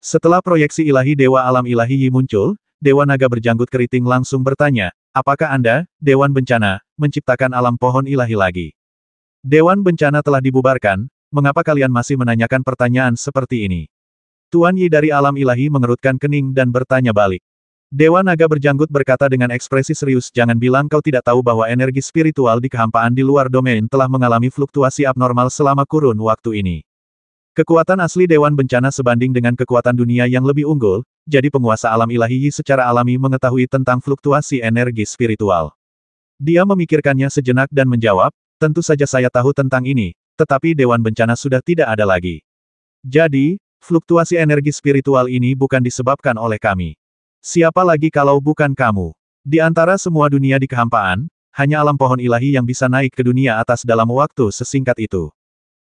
Setelah proyeksi ilahi Dewa Alam Ilahi Yi muncul, Dewa Naga berjanggut keriting langsung bertanya, apakah Anda, Dewan Bencana, menciptakan alam pohon ilahi lagi? Dewan Bencana telah dibubarkan, mengapa kalian masih menanyakan pertanyaan seperti ini? Tuan Yi dari Alam Ilahi mengerutkan kening dan bertanya balik. Dewa Naga berjanggut berkata dengan ekspresi serius, jangan bilang kau tidak tahu bahwa energi spiritual di kehampaan di luar domain telah mengalami fluktuasi abnormal selama kurun waktu ini. Kekuatan asli Dewan Bencana sebanding dengan kekuatan dunia yang lebih unggul, jadi penguasa alam ilahi Yi secara alami mengetahui tentang fluktuasi energi spiritual. Dia memikirkannya sejenak dan menjawab, tentu saja saya tahu tentang ini, tetapi Dewan Bencana sudah tidak ada lagi. Jadi, fluktuasi energi spiritual ini bukan disebabkan oleh kami. Siapa lagi kalau bukan kamu? Di antara semua dunia di kehampaan, hanya alam pohon ilahi yang bisa naik ke dunia atas dalam waktu sesingkat itu.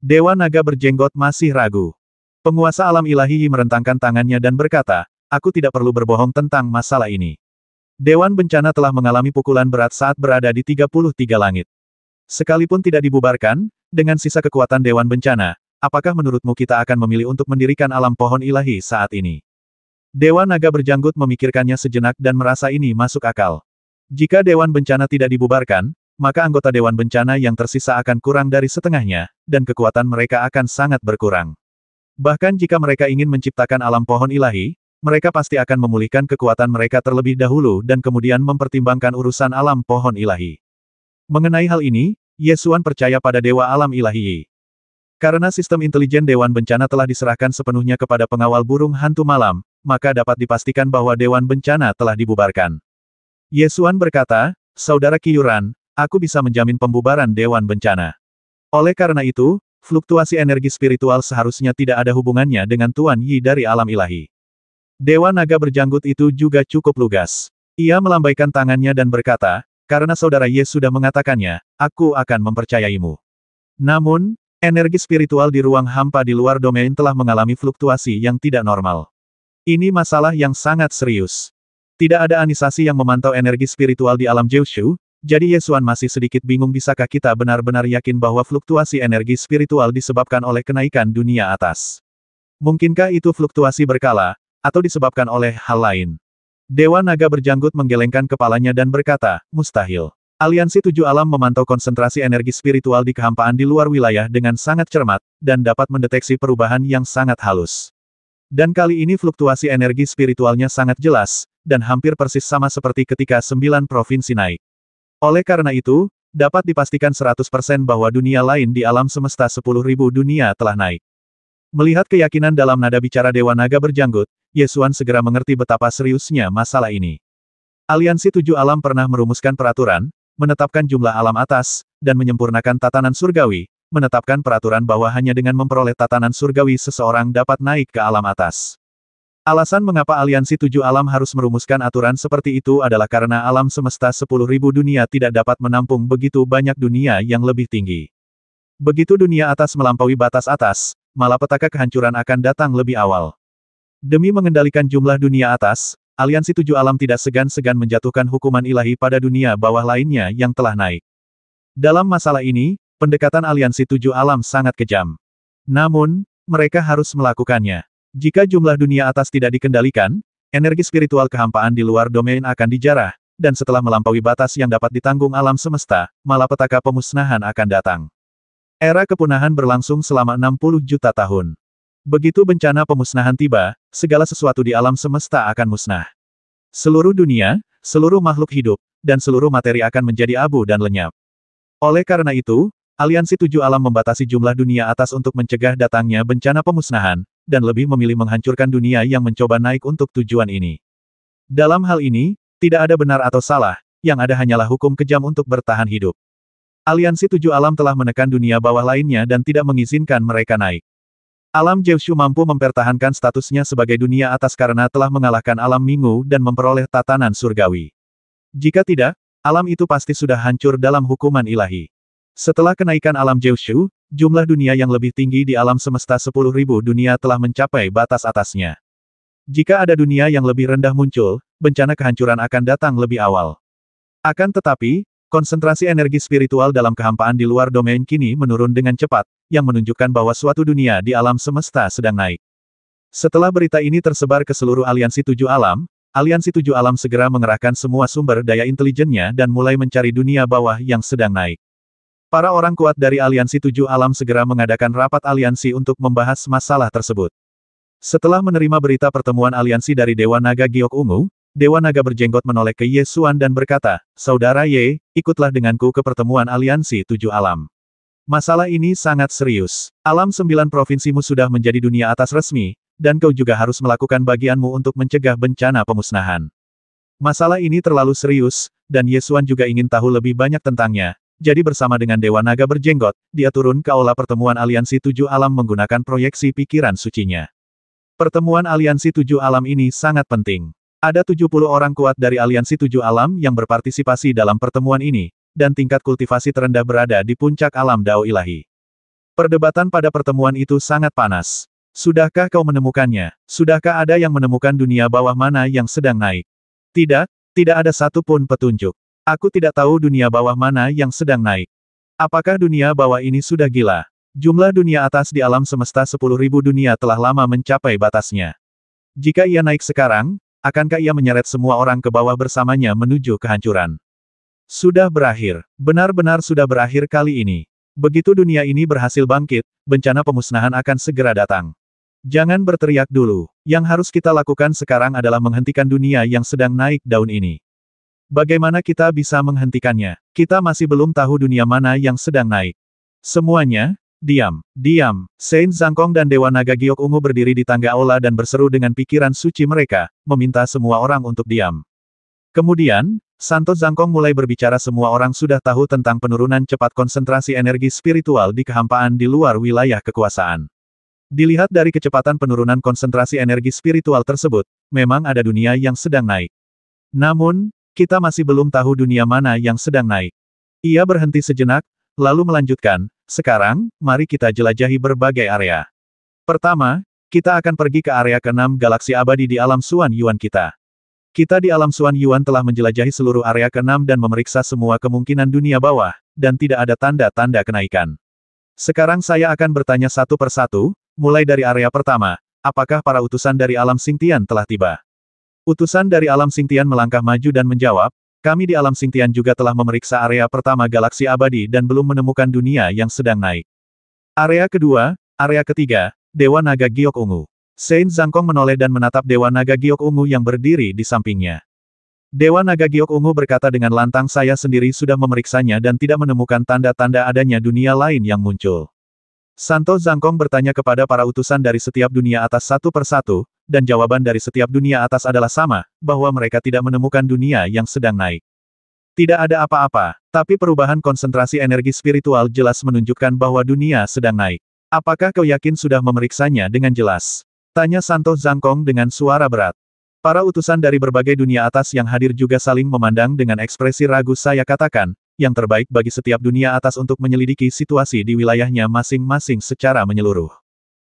Dewa Naga berjenggot masih ragu. Penguasa alam ilahi Yi merentangkan tangannya dan berkata, aku tidak perlu berbohong tentang masalah ini. Dewan Bencana telah mengalami pukulan berat saat berada di 33 langit. Sekalipun tidak dibubarkan, dengan sisa kekuatan Dewan Bencana, apakah menurutmu kita akan memilih untuk mendirikan alam pohon ilahi saat ini? Dewa Naga berjanggut memikirkannya sejenak dan merasa ini masuk akal. Jika Dewan Bencana tidak dibubarkan, maka anggota Dewan Bencana yang tersisa akan kurang dari setengahnya, dan kekuatan mereka akan sangat berkurang. Bahkan jika mereka ingin menciptakan alam pohon ilahi, mereka pasti akan memulihkan kekuatan mereka terlebih dahulu dan kemudian mempertimbangkan urusan alam pohon ilahi. Mengenai hal ini, Yesuan percaya pada Dewa Alam Ilahi Yi. Karena sistem intelijen Dewan Bencana telah diserahkan sepenuhnya kepada pengawal burung hantu malam, maka dapat dipastikan bahwa Dewan Bencana telah dibubarkan. Yesuan berkata, Saudara Qiyuran, aku bisa menjamin pembubaran Dewan Bencana. Oleh karena itu, fluktuasi energi spiritual seharusnya tidak ada hubungannya dengan Tuan Yi dari alam ilahi. Dewa Naga berjanggut itu juga cukup lugas. Ia melambaikan tangannya dan berkata, karena Saudara Ye sudah mengatakannya, aku akan mempercayaimu. Namun, energi spiritual di ruang hampa di luar domain telah mengalami fluktuasi yang tidak normal. Ini masalah yang sangat serius. Tidak ada anisasi yang memantau energi spiritual di alam Jiushu. Jadi Yesuan masih sedikit bingung bisakah kita benar-benar yakin bahwa fluktuasi energi spiritual disebabkan oleh kenaikan dunia atas. Mungkinkah itu fluktuasi berkala, atau disebabkan oleh hal lain? Dewa Naga berjanggut menggelengkan kepalanya dan berkata, mustahil. Aliansi Tujuh Alam memantau konsentrasi energi spiritual di kehampaan di luar wilayah dengan sangat cermat, dan dapat mendeteksi perubahan yang sangat halus. Dan kali ini fluktuasi energi spiritualnya sangat jelas, dan hampir persis sama seperti ketika 9 provinsi naik. Oleh karena itu, dapat dipastikan 100% bahwa dunia lain di alam semesta 10.000 dunia telah naik. Melihat keyakinan dalam nada bicara Dewa Naga berjanggut, Yesuan segera mengerti betapa seriusnya masalah ini. Aliansi Tujuh Alam pernah merumuskan peraturan, menetapkan jumlah alam atas, dan menyempurnakan tatanan surgawi, menetapkan peraturan bahwa hanya dengan memperoleh tatanan surgawi seseorang dapat naik ke alam atas. Alasan mengapa Aliansi Tujuh Alam harus merumuskan aturan seperti itu adalah karena alam semesta 10.000 dunia tidak dapat menampung begitu banyak dunia yang lebih tinggi. Begitu dunia atas melampaui batas atas, malapetaka kehancuran akan datang lebih awal. Demi mengendalikan jumlah dunia atas, Aliansi Tujuh Alam tidak segan-segan menjatuhkan hukuman ilahi pada dunia bawah lainnya yang telah naik. Dalam masalah ini, pendekatan Aliansi Tujuh Alam sangat kejam. Namun, mereka harus melakukannya. Jika jumlah dunia atas tidak dikendalikan, energi spiritual kehampaan di luar domain akan dijarah, dan setelah melampaui batas yang dapat ditanggung alam semesta, malapetaka pemusnahan akan datang. Era kepunahan berlangsung selama 60 juta tahun. Begitu bencana pemusnahan tiba, segala sesuatu di alam semesta akan musnah. Seluruh dunia, seluruh makhluk hidup, dan seluruh materi akan menjadi abu dan lenyap. Oleh karena itu, Aliansi Tujuh Alam membatasi jumlah dunia atas untuk mencegah datangnya bencana pemusnahan, dan lebih memilih menghancurkan dunia yang mencoba naik untuk tujuan ini. Dalam hal ini, tidak ada benar atau salah, yang ada hanyalah hukum kejam untuk bertahan hidup. Aliansi Tujuh Alam telah menekan dunia bawah lainnya dan tidak mengizinkan mereka naik. Alam Jiushu mampu mempertahankan statusnya sebagai dunia atas karena telah mengalahkan alam Mingu dan memperoleh tatanan surgawi. Jika tidak, alam itu pasti sudah hancur dalam hukuman ilahi. Setelah kenaikan alam Jiushu, jumlah dunia yang lebih tinggi di alam semesta 10.000 dunia telah mencapai batas atasnya. Jika ada dunia yang lebih rendah muncul, bencana kehancuran akan datang lebih awal. Akan tetapi, konsentrasi energi spiritual dalam kehampaan di luar domain kini menurun dengan cepat, yang menunjukkan bahwa suatu dunia di alam semesta sedang naik. Setelah berita ini tersebar ke seluruh aliansi tujuh alam, aliansi tujuh alam segera mengerahkan semua sumber daya intelijennya dan mulai mencari dunia bawah yang sedang naik. Para orang kuat dari aliansi tujuh alam segera mengadakan rapat aliansi untuk membahas masalah tersebut. Setelah menerima berita pertemuan aliansi dari Dewa Naga Giok Ungu, Dewa Naga berjenggot menoleh ke Ye Xuan dan berkata, "Saudara Ye, ikutlah denganku ke pertemuan aliansi tujuh alam. Masalah ini sangat serius. Alam 9 provinsimu sudah menjadi dunia atas resmi, dan kau juga harus melakukan bagianmu untuk mencegah bencana pemusnahan. Masalah ini terlalu serius, dan Ye Xuan juga ingin tahu lebih banyak tentangnya. Jadi bersama dengan Dewa Naga berjenggot, dia turun ke aula pertemuan aliansi tujuh alam menggunakan proyeksi pikiran sucinya. Pertemuan aliansi tujuh alam ini sangat penting. Ada 70 orang kuat dari aliansi tujuh alam yang berpartisipasi dalam pertemuan ini, dan tingkat kultivasi terendah berada di puncak alam Dao Ilahi. Perdebatan pada pertemuan itu sangat panas. Sudahkah kau menemukannya? Sudahkah ada yang menemukan dunia bawah mana yang sedang naik? Tidak, tidak ada satupun petunjuk. Aku tidak tahu dunia bawah mana yang sedang naik. Apakah dunia bawah ini sudah gila? Jumlah dunia atas di alam semesta 10.000 dunia telah lama mencapai batasnya. Jika ia naik sekarang, akankah ia menyeret semua orang ke bawah bersamanya menuju kehancuran? Sudah berakhir. Benar-benar sudah berakhir kali ini. Begitu dunia ini berhasil bangkit, bencana pemusnahan akan segera datang. Jangan berteriak dulu. Yang harus kita lakukan sekarang adalah menghentikan dunia yang sedang naik daun ini. Bagaimana kita bisa menghentikannya? Kita masih belum tahu dunia mana yang sedang naik. Semuanya, diam, diam. Saint Zangkong dan Dewa Naga Giok Ungu berdiri di tangga aula dan berseru dengan pikiran suci mereka, meminta semua orang untuk diam. Kemudian, Santo Zangkong mulai berbicara. Semua orang sudah tahu tentang penurunan cepat konsentrasi energi spiritual di kehampaan di luar wilayah kekuasaan. Dilihat dari kecepatan penurunan konsentrasi energi spiritual tersebut, memang ada dunia yang sedang naik. Namun, kita masih belum tahu dunia mana yang sedang naik. Ia berhenti sejenak, lalu melanjutkan, sekarang, mari kita jelajahi berbagai area. Pertama, kita akan pergi ke area ke-6 galaksi abadi di alam Suan Yuan kita. Kita di alam Suan Yuan telah menjelajahi seluruh area ke-6 dan memeriksa semua kemungkinan dunia bawah, dan tidak ada tanda-tanda kenaikan. Sekarang saya akan bertanya satu persatu, mulai dari area pertama, apakah para utusan dari alam Xingtian telah tiba? Utusan dari alam Xingtian melangkah maju dan menjawab, kami di alam Xingtian juga telah memeriksa area pertama galaksi abadi dan belum menemukan dunia yang sedang naik. Area kedua, area ketiga, Dewa Naga Giok Ungu. Saint Zangkong menoleh dan menatap Dewa Naga Giok Ungu yang berdiri di sampingnya. Dewa Naga Giok Ungu berkata dengan lantang, saya sendiri sudah memeriksanya dan tidak menemukan tanda-tanda adanya dunia lain yang muncul. Santo Zangkong bertanya kepada para utusan dari setiap dunia atas satu persatu, dan jawaban dari setiap dunia atas adalah sama, bahwa mereka tidak menemukan dunia yang sedang naik. Tidak ada apa-apa, tapi perubahan konsentrasi energi spiritual jelas menunjukkan bahwa dunia sedang naik. Apakah kau yakin sudah memeriksanya dengan jelas? Tanya Santo Zangkong dengan suara berat. Para utusan dari berbagai dunia atas yang hadir juga saling memandang dengan ekspresi ragu. Saya katakan, yang terbaik bagi setiap dunia atas untuk menyelidiki situasi di wilayahnya masing-masing secara menyeluruh.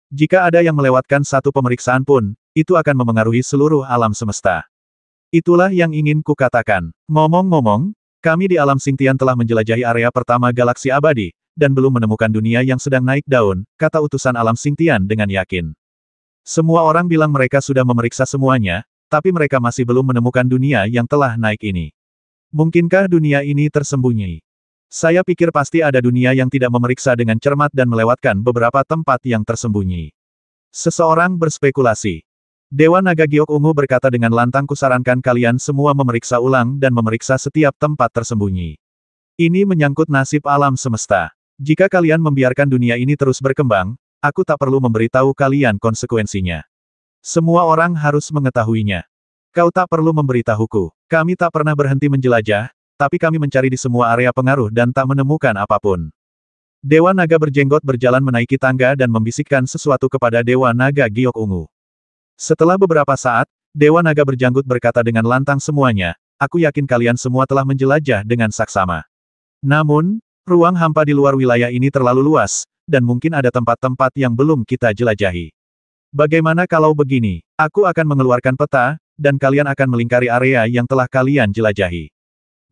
Jika ada yang melewatkan satu pemeriksaan pun, itu akan memengaruhi seluruh alam semesta. Itulah yang ingin kukatakan. Ngomong-ngomong, kami di alam Xingtian telah menjelajahi area pertama galaksi abadi, dan belum menemukan dunia yang sedang naik daun, kata utusan alam Xingtian dengan yakin. Semua orang bilang mereka sudah memeriksa semuanya, tapi mereka masih belum menemukan dunia yang telah naik ini. Mungkinkah dunia ini tersembunyi? Saya pikir pasti ada dunia yang tidak memeriksa dengan cermat dan melewatkan beberapa tempat yang tersembunyi. Seseorang berspekulasi. Dewa Naga Giok Ungu berkata dengan lantang, kusarankan kalian semua memeriksa ulang dan memeriksa setiap tempat tersembunyi. Ini menyangkut nasib alam semesta. Jika kalian membiarkan dunia ini terus berkembang, aku tak perlu memberitahu kalian konsekuensinya. Semua orang harus mengetahuinya. Kau tak perlu memberitahuku. Kami tak pernah berhenti menjelajah, tapi kami mencari di semua area pengaruh dan tak menemukan apapun. Dewa Naga berjenggot berjalan menaiki tangga dan membisikkan sesuatu kepada Dewa Naga Giok Ungu. Setelah beberapa saat, Dewa Naga berjanggut berkata dengan lantang, semuanya, aku yakin kalian semua telah menjelajah dengan saksama. Namun, ruang hampa di luar wilayah ini terlalu luas, dan mungkin ada tempat-tempat yang belum kita jelajahi. Bagaimana kalau begini? Aku akan mengeluarkan peta, dan kalian akan melingkari area yang telah kalian jelajahi.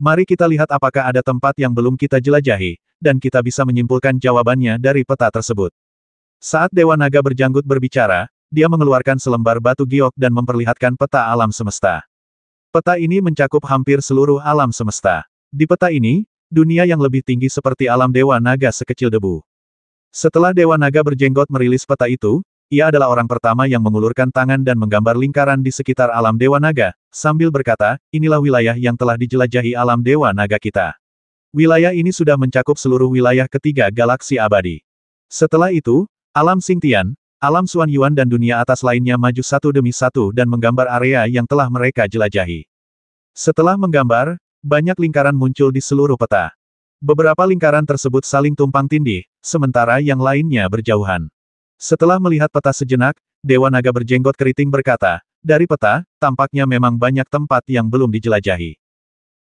Mari kita lihat apakah ada tempat yang belum kita jelajahi, dan kita bisa menyimpulkan jawabannya dari peta tersebut. Saat Dewa Naga berjanggut berbicara, dia mengeluarkan selembar batu giok dan memperlihatkan peta alam semesta. Peta ini mencakup hampir seluruh alam semesta. Di peta ini, dunia yang lebih tinggi seperti alam Dewa Naga sekecil debu. Setelah Dewa Naga berjenggot merilis peta itu, ia adalah orang pertama yang mengulurkan tangan dan menggambar lingkaran di sekitar alam Dewa Naga, sambil berkata, inilah wilayah yang telah dijelajahi alam Dewa Naga kita. Wilayah ini sudah mencakup seluruh wilayah ketiga galaksi abadi. Setelah itu, alam Xingtian, alam Xuan Yuan dan dunia atas lainnya maju satu demi satu dan menggambar area yang telah mereka jelajahi. Setelah menggambar, banyak lingkaran muncul di seluruh peta. Beberapa lingkaran tersebut saling tumpang tindih, sementara yang lainnya berjauhan. Setelah melihat peta sejenak, Dewa Naga berjenggot keriting berkata, dari peta, tampaknya memang banyak tempat yang belum dijelajahi.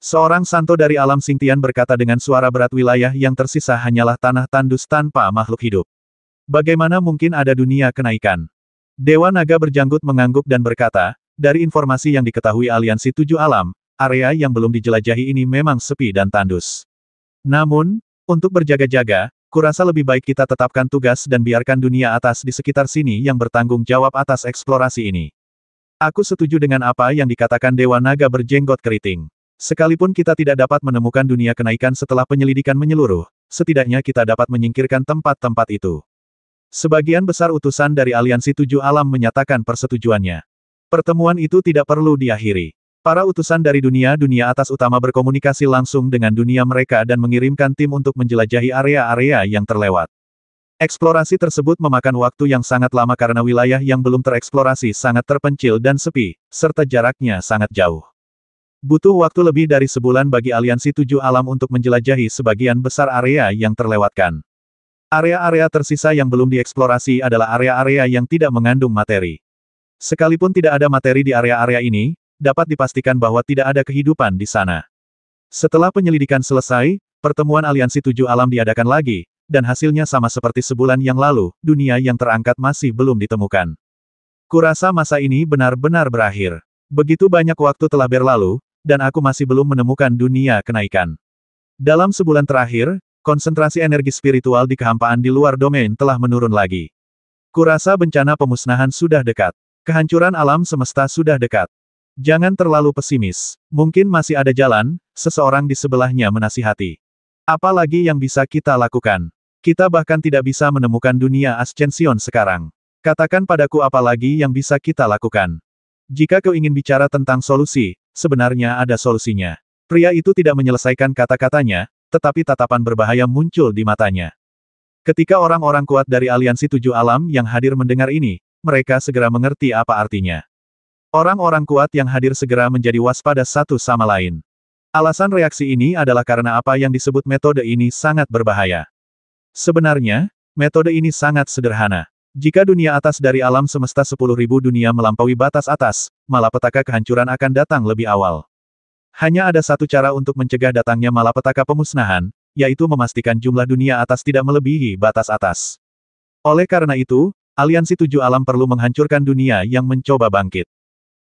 Seorang santo dari alam Xingtian berkata dengan suara berat, wilayah yang tersisa hanyalah tanah tandus tanpa makhluk hidup. Bagaimana mungkin ada dunia kenaikan? Dewa Naga berjanggut mengangguk dan berkata, dari informasi yang diketahui aliansi 7 alam, area yang belum dijelajahi ini memang sepi dan tandus. Namun, untuk berjaga-jaga, kurasa lebih baik kita tetapkan tugas dan biarkan dunia atas di sekitar sini yang bertanggung jawab atas eksplorasi ini. Aku setuju dengan apa yang dikatakan Dewa Naga berjenggot keriting. Sekalipun kita tidak dapat menemukan dunia kenaikan setelah penyelidikan menyeluruh, setidaknya kita dapat menyingkirkan tempat-tempat itu. Sebagian besar utusan dari aliansi 7 alam menyatakan persetujuannya. Pertemuan itu tidak perlu diakhiri. Para utusan dari dunia-dunia atas utama berkomunikasi langsung dengan dunia mereka dan mengirimkan tim untuk menjelajahi area-area yang terlewat. Eksplorasi tersebut memakan waktu yang sangat lama karena wilayah yang belum tereksplorasi sangat terpencil dan sepi, serta jaraknya sangat jauh. Butuh waktu lebih dari sebulan bagi aliansi 7 alam untuk menjelajahi sebagian besar area yang terlewatkan. Area-area tersisa yang belum dieksplorasi adalah area-area yang tidak mengandung materi. Sekalipun tidak ada materi di area-area ini, dapat dipastikan bahwa tidak ada kehidupan di sana. Setelah penyelidikan selesai, pertemuan aliansi 7 alam diadakan lagi, dan hasilnya sama seperti sebulan yang lalu, dunia yang terangkat masih belum ditemukan. Kurasa masa ini benar-benar berakhir. Begitu banyak waktu telah berlalu, dan aku masih belum menemukan dunia kenaikan. Dalam sebulan terakhir, konsentrasi energi spiritual di kehampaan di luar domain telah menurun lagi. Kurasa bencana pemusnahan sudah dekat. Kehancuran alam semesta sudah dekat. Jangan terlalu pesimis. Mungkin masih ada jalan, seseorang di sebelahnya menasihati. Apalagi yang bisa kita lakukan? Kita bahkan tidak bisa menemukan dunia Ascension sekarang. Katakan padaku apa lagi yang bisa kita lakukan. Jika kau ingin bicara tentang solusi, sebenarnya ada solusinya. Pria itu tidak menyelesaikan kata-katanya, tetapi tatapan berbahaya muncul di matanya. Ketika orang-orang kuat dari aliansi 7 alam yang hadir mendengar ini, mereka segera mengerti apa artinya. Orang-orang kuat yang hadir segera menjadi waspada satu sama lain. Alasan reaksi ini adalah karena apa yang disebut metode ini sangat berbahaya. Sebenarnya, metode ini sangat sederhana. Jika dunia atas dari alam semesta 10.000 dunia melampaui batas atas, malapetaka kehancuran akan datang lebih awal. Hanya ada satu cara untuk mencegah datangnya malapetaka pemusnahan, yaitu memastikan jumlah dunia atas tidak melebihi batas atas. Oleh karena itu, aliansi 7 alam perlu menghancurkan dunia yang mencoba bangkit.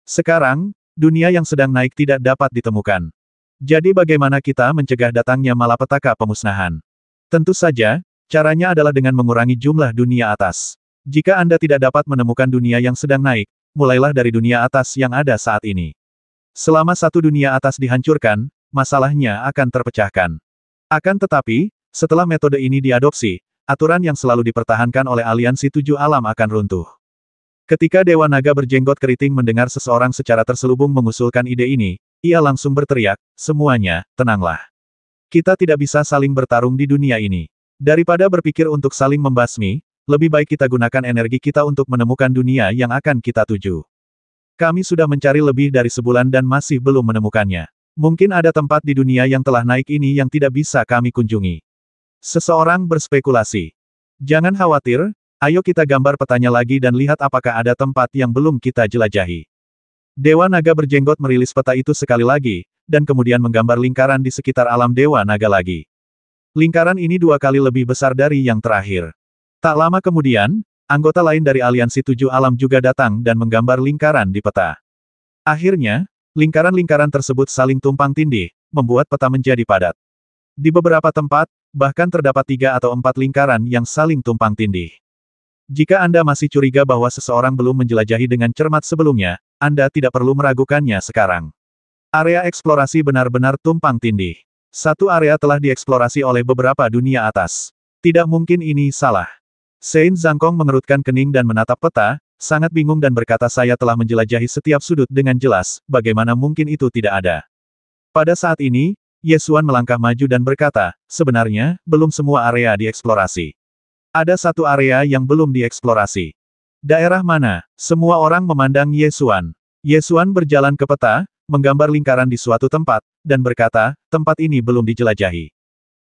Sekarang, dunia yang sedang naik tidak dapat ditemukan. Jadi bagaimana kita mencegah datangnya malapetaka pemusnahan? Tentu saja, caranya adalah dengan mengurangi jumlah dunia atas. Jika Anda tidak dapat menemukan dunia yang sedang naik, mulailah dari dunia atas yang ada saat ini. Selama satu dunia atas dihancurkan, masalahnya akan terpecahkan. Akan tetapi, setelah metode ini diadopsi, aturan yang selalu dipertahankan oleh aliansi 7 alam akan runtuh. Ketika Dewa Naga berjenggot keriting mendengar seseorang secara terselubung mengusulkan ide ini, ia langsung berteriak, semuanya, tenanglah. Kita tidak bisa saling bertarung di dunia ini. Daripada berpikir untuk saling membasmi, lebih baik kita gunakan energi kita untuk menemukan dunia yang akan kita tuju. Kami sudah mencari lebih dari sebulan dan masih belum menemukannya. Mungkin ada tempat di dunia yang telah naik ini yang tidak bisa kami kunjungi. Seseorang berspekulasi. Jangan khawatir, ayo kita gambar petanya lagi dan lihat apakah ada tempat yang belum kita jelajahi. Dewa Naga berjenggot merilis peta itu sekali lagi, dan kemudian menggambar lingkaran di sekitar alam Dewa Naga lagi. Lingkaran ini 2 kali lebih besar dari yang terakhir. Tak lama kemudian, anggota lain dari aliansi 7 alam juga datang dan menggambar lingkaran di peta. Akhirnya, lingkaran-lingkaran tersebut saling tumpang tindih, membuat peta menjadi padat. Di beberapa tempat, bahkan terdapat 3 atau 4 lingkaran yang saling tumpang tindih. Jika Anda masih curiga bahwa seseorang belum menjelajahi dengan cermat sebelumnya, Anda tidak perlu meragukannya sekarang. Area eksplorasi benar-benar tumpang tindih. Satu area telah dieksplorasi oleh beberapa dunia atas. Tidak mungkin ini salah. Sein Zhangkong mengerutkan kening dan menatap peta, sangat bingung dan berkata saya telah menjelajahi setiap sudut dengan jelas, bagaimana mungkin itu tidak ada. Pada saat ini, Ye Xuan melangkah maju dan berkata, sebenarnya, belum semua area dieksplorasi. Ada satu area yang belum dieksplorasi. Daerah mana? Semua orang memandang Ye Xuan. Ye Xuan berjalan ke peta, menggambar lingkaran di suatu tempat, dan berkata, tempat ini belum dijelajahi.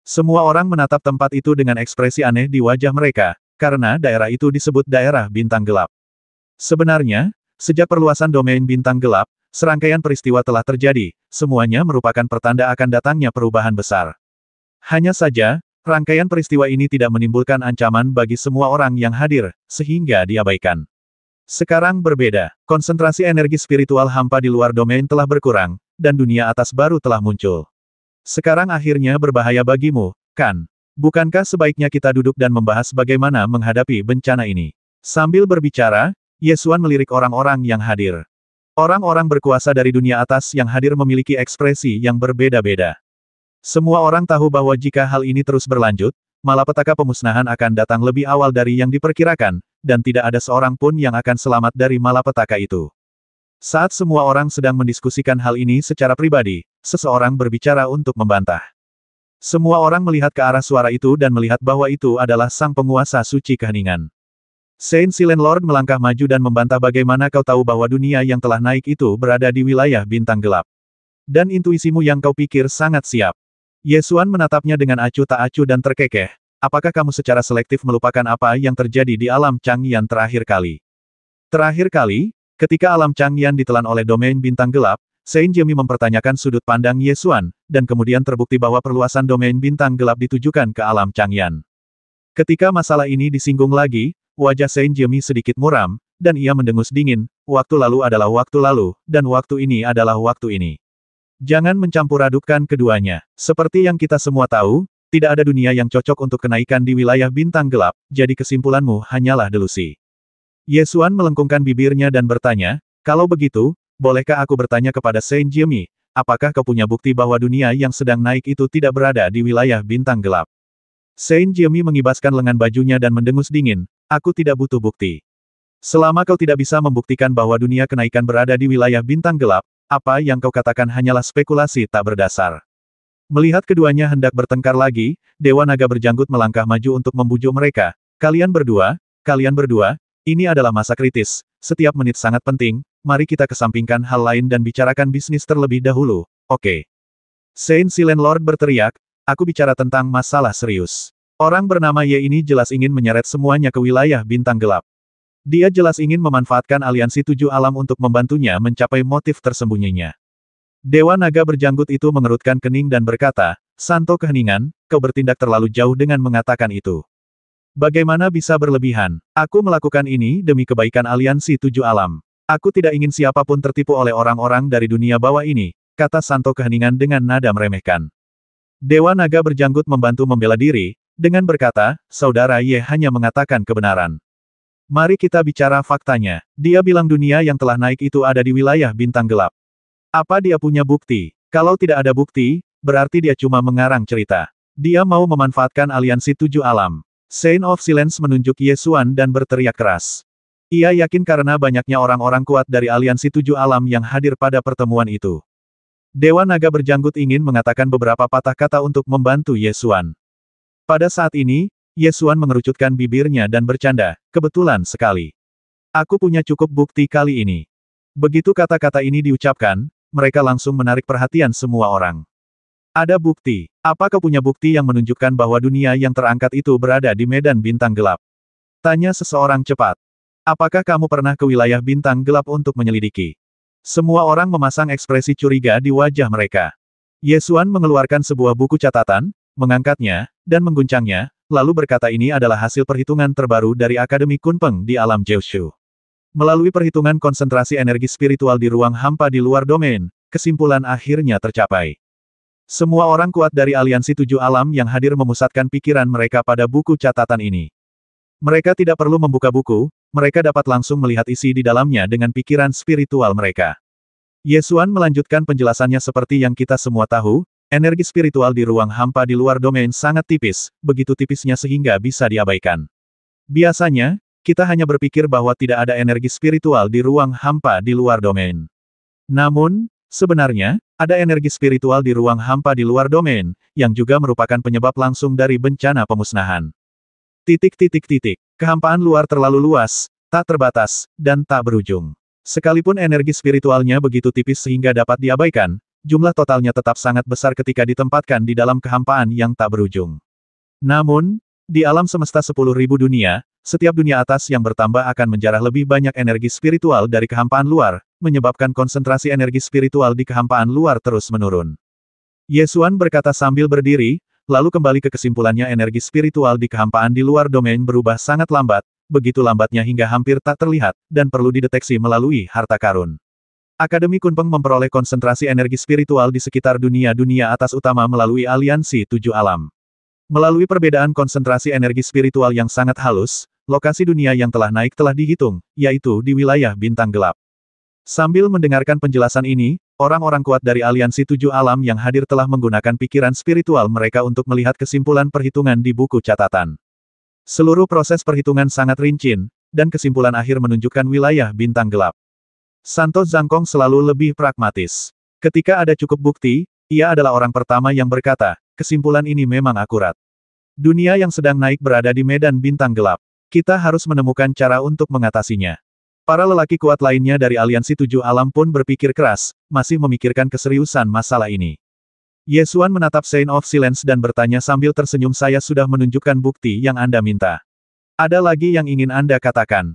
Semua orang menatap tempat itu dengan ekspresi aneh di wajah mereka, karena daerah itu disebut daerah bintang gelap. Sebenarnya, sejak perluasan domain bintang gelap, serangkaian peristiwa telah terjadi, semuanya merupakan pertanda akan datangnya perubahan besar. Hanya saja, rangkaian peristiwa ini tidak menimbulkan ancaman bagi semua orang yang hadir, sehingga diabaikan. Sekarang berbeda, konsentrasi energi spiritual hampa di luar domain telah berkurang, dan dunia atas baru telah muncul. Sekarang akhirnya berbahaya bagimu, kan? Bukankah sebaiknya kita duduk dan membahas bagaimana menghadapi bencana ini? Sambil berbicara, Ye Xuan melirik orang-orang yang hadir. Orang-orang berkuasa dari dunia atas yang hadir memiliki ekspresi yang berbeda-beda. Semua orang tahu bahwa jika hal ini terus berlanjut, malapetaka pemusnahan akan datang lebih awal dari yang diperkirakan, dan tidak ada seorang pun yang akan selamat dari malapetaka itu. Saat semua orang sedang mendiskusikan hal ini secara pribadi, seseorang berbicara untuk membantah. Semua orang melihat ke arah suara itu dan melihat bahwa itu adalah sang penguasa suci keheningan. Saint Silent Lord melangkah maju dan membantah bagaimana kau tahu bahwa dunia yang telah naik itu berada di wilayah bintang gelap. Dan intuisimu yang kau pikir sangat siap. Ye Xuan menatapnya dengan acuh tak acuh dan terkekeh. Apakah kamu secara selektif melupakan apa yang terjadi di alam Changyan terakhir kali? Terakhir kali, ketika alam Changyan ditelan oleh domain bintang gelap, Saint Jimmy mempertanyakan sudut pandang Ye Xuan, dan kemudian terbukti bahwa perluasan domain bintang gelap ditujukan ke alam Changyan. Ketika masalah ini disinggung lagi, wajah Saint Jimmy sedikit muram, dan ia mendengus dingin, waktu lalu adalah waktu lalu, dan waktu ini adalah waktu ini. Jangan mencampur adukkan keduanya. Seperti yang kita semua tahu, tidak ada dunia yang cocok untuk kenaikan di wilayah bintang gelap, jadi kesimpulanmu hanyalah delusi. Ye Xuan melengkungkan bibirnya dan bertanya, kalau begitu, bolehkah aku bertanya kepada Saint Jimmy, apakah kau punya bukti bahwa dunia yang sedang naik itu tidak berada di wilayah bintang gelap? Saint Jimmy mengibaskan lengan bajunya dan mendengus dingin, aku tidak butuh bukti. Selama kau tidak bisa membuktikan bahwa dunia kenaikan berada di wilayah bintang gelap, apa yang kau katakan hanyalah spekulasi tak berdasar. Melihat keduanya hendak bertengkar lagi, Dewa Naga Berjanggut melangkah maju untuk membujuk mereka. Kalian berdua, ini adalah masa kritis, setiap menit sangat penting, mari kita kesampingkan hal lain dan bicarakan bisnis terlebih dahulu, oke? Saint Silent Lord berteriak, aku bicara tentang masalah serius. Orang bernama Ye ini jelas ingin menyeret semuanya ke wilayah bintang gelap. Dia jelas ingin memanfaatkan aliansi tujuh alam untuk membantunya mencapai motif tersembunyinya. Dewa Naga Berjanggut itu mengerutkan kening dan berkata, Santo Keheningan, kau bertindak terlalu jauh dengan mengatakan itu. Bagaimana bisa berlebihan? Aku melakukan ini demi kebaikan aliansi tujuh alam. Aku tidak ingin siapapun tertipu oleh orang-orang dari dunia bawah ini, kata Santo Keheningan dengan nada meremehkan. Dewa Naga Berjanggut membantu membela diri, dengan berkata, Saudara Ye hanya mengatakan kebenaran. Mari kita bicara faktanya. Dia bilang dunia yang telah naik itu ada di wilayah bintang gelap. Apa dia punya bukti? Kalau tidak ada bukti, berarti dia cuma mengarang cerita. Dia mau memanfaatkan aliansi tujuh alam. Saint of Silence menunjuk Ye Xuan dan berteriak keras. Ia yakin karena banyaknya orang-orang kuat dari aliansi tujuh alam yang hadir pada pertemuan itu. Dewa Naga Berjanggut ingin mengatakan beberapa patah kata untuk membantu Ye Xuan. Pada saat ini, Ye Xuan mengerucutkan bibirnya dan bercanda, kebetulan sekali. Aku punya cukup bukti kali ini. Begitu kata-kata ini diucapkan, mereka langsung menarik perhatian semua orang. Ada bukti. Apa kau punya bukti yang menunjukkan bahwa dunia yang terangkat itu berada di medan bintang gelap? Tanya seseorang cepat. Apakah kamu pernah ke wilayah bintang gelap untuk menyelidiki? Semua orang memasang ekspresi curiga di wajah mereka. Ye Xuan mengeluarkan sebuah buku catatan, mengangkatnya, dan mengguncangnya, lalu berkata ini adalah hasil perhitungan terbaru dari Akademi Kunpeng di alam Jiushu. Melalui perhitungan konsentrasi energi spiritual di ruang hampa di luar domain, kesimpulan akhirnya tercapai. Semua orang kuat dari aliansi tujuh alam yang hadir memusatkan pikiran mereka pada buku catatan ini. Mereka tidak perlu membuka buku, mereka dapat langsung melihat isi di dalamnya dengan pikiran spiritual mereka. Ye Xuan melanjutkan penjelasannya seperti yang kita semua tahu, energi spiritual di ruang hampa di luar domain sangat tipis, begitu tipisnya sehingga bisa diabaikan. Biasanya, kita hanya berpikir bahwa tidak ada energi spiritual di ruang hampa di luar domain. Namun, sebenarnya, ada energi spiritual di ruang hampa di luar domain, yang juga merupakan penyebab langsung dari bencana pemusnahan. Kehampaan luar terlalu luas, tak terbatas, dan tak berujung. Sekalipun energi spiritualnya begitu tipis sehingga dapat diabaikan, jumlah totalnya tetap sangat besar ketika ditempatkan di dalam kehampaan yang tak berujung. Namun, di alam semesta 10.000 dunia, setiap dunia atas yang bertambah akan menjarah lebih banyak energi spiritual dari kehampaan luar, menyebabkan konsentrasi energi spiritual di kehampaan luar terus menurun. Ye Xuan berkata sambil berdiri, lalu kembali ke kesimpulannya energi spiritual di kehampaan di luar domain berubah sangat lambat, begitu lambatnya hingga hampir tak terlihat, dan perlu dideteksi melalui harta karun. Akademi Kunpeng memperoleh konsentrasi energi spiritual di sekitar dunia-dunia atas utama melalui aliansi 7 alam. Melalui perbedaan konsentrasi energi spiritual yang sangat halus, lokasi dunia yang telah naik telah dihitung, yaitu di wilayah bintang gelap. Sambil mendengarkan penjelasan ini, orang-orang kuat dari aliansi 7 alam yang hadir telah menggunakan pikiran spiritual mereka untuk melihat kesimpulan perhitungan di buku catatan. Seluruh proses perhitungan sangat rinci, dan kesimpulan akhir menunjukkan wilayah bintang gelap. Santo Zhangkong selalu lebih pragmatis. Ketika ada cukup bukti, ia adalah orang pertama yang berkata, kesimpulan ini memang akurat. Dunia yang sedang naik berada di medan bintang gelap. Kita harus menemukan cara untuk mengatasinya. Para lelaki kuat lainnya dari aliansi 7 alam pun berpikir keras, masih memikirkan keseriusan masalah ini. Ye Xuan menatap Sign of Silence dan bertanya sambil tersenyum, saya sudah menunjukkan bukti yang Anda minta. Ada lagi yang ingin Anda katakan?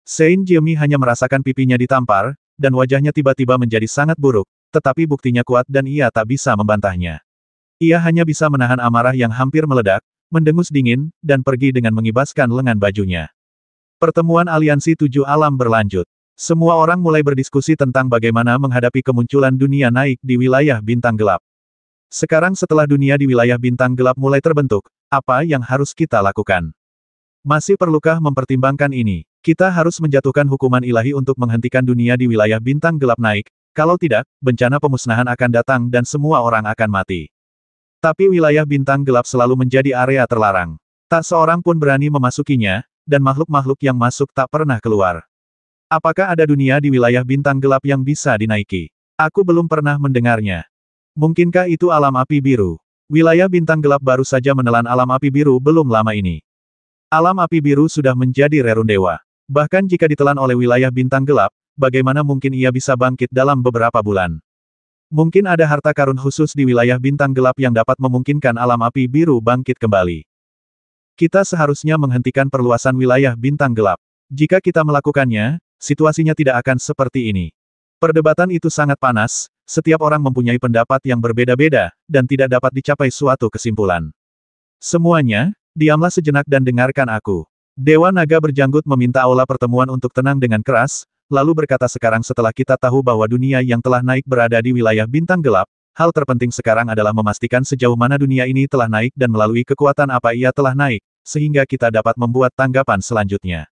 Saint Jiemi hanya merasakan pipinya ditampar, dan wajahnya tiba-tiba menjadi sangat buruk, tetapi buktinya kuat dan ia tak bisa membantahnya. Ia hanya bisa menahan amarah yang hampir meledak, mendengus dingin, dan pergi dengan mengibaskan lengan bajunya. Pertemuan aliansi 7 alam berlanjut. Semua orang mulai berdiskusi tentang bagaimana menghadapi kemunculan dunia naik di wilayah bintang gelap. Sekarang setelah dunia di wilayah bintang gelap mulai terbentuk, apa yang harus kita lakukan? Masih perlukah mempertimbangkan ini? Kita harus menjatuhkan hukuman ilahi untuk menghentikan dunia di wilayah bintang gelap naik, kalau tidak, bencana pemusnahan akan datang dan semua orang akan mati. Tapi wilayah bintang gelap selalu menjadi area terlarang. Tak seorang pun berani memasukinya, dan makhluk-makhluk yang masuk tak pernah keluar. Apakah ada dunia di wilayah bintang gelap yang bisa dinaiki? Aku belum pernah mendengarnya. Mungkinkah itu alam api biru? Wilayah bintang gelap baru saja menelan alam api biru belum lama ini. Alam api biru sudah menjadi rerun dewa. Bahkan jika ditelan oleh wilayah bintang gelap, bagaimana mungkin ia bisa bangkit dalam beberapa bulan? Mungkin ada harta karun khusus di wilayah bintang gelap yang dapat memungkinkan alam api biru bangkit kembali. Kita seharusnya menghentikan perluasan wilayah bintang gelap. Jika kita melakukannya, situasinya tidak akan seperti ini. Perdebatan itu sangat panas, setiap orang mempunyai pendapat yang berbeda-beda, dan tidak dapat dicapai suatu kesimpulan. Semuanya, diamlah sejenak dan dengarkan aku. Dewa Naga berjanggut meminta aula pertemuan untuk tenang dengan keras, lalu berkata sekarang setelah kita tahu bahwa dunia yang telah naik berada di wilayah bintang gelap, hal terpenting sekarang adalah memastikan sejauh mana dunia ini telah naik dan melalui kekuatan apa ia telah naik, sehingga kita dapat membuat tanggapan selanjutnya.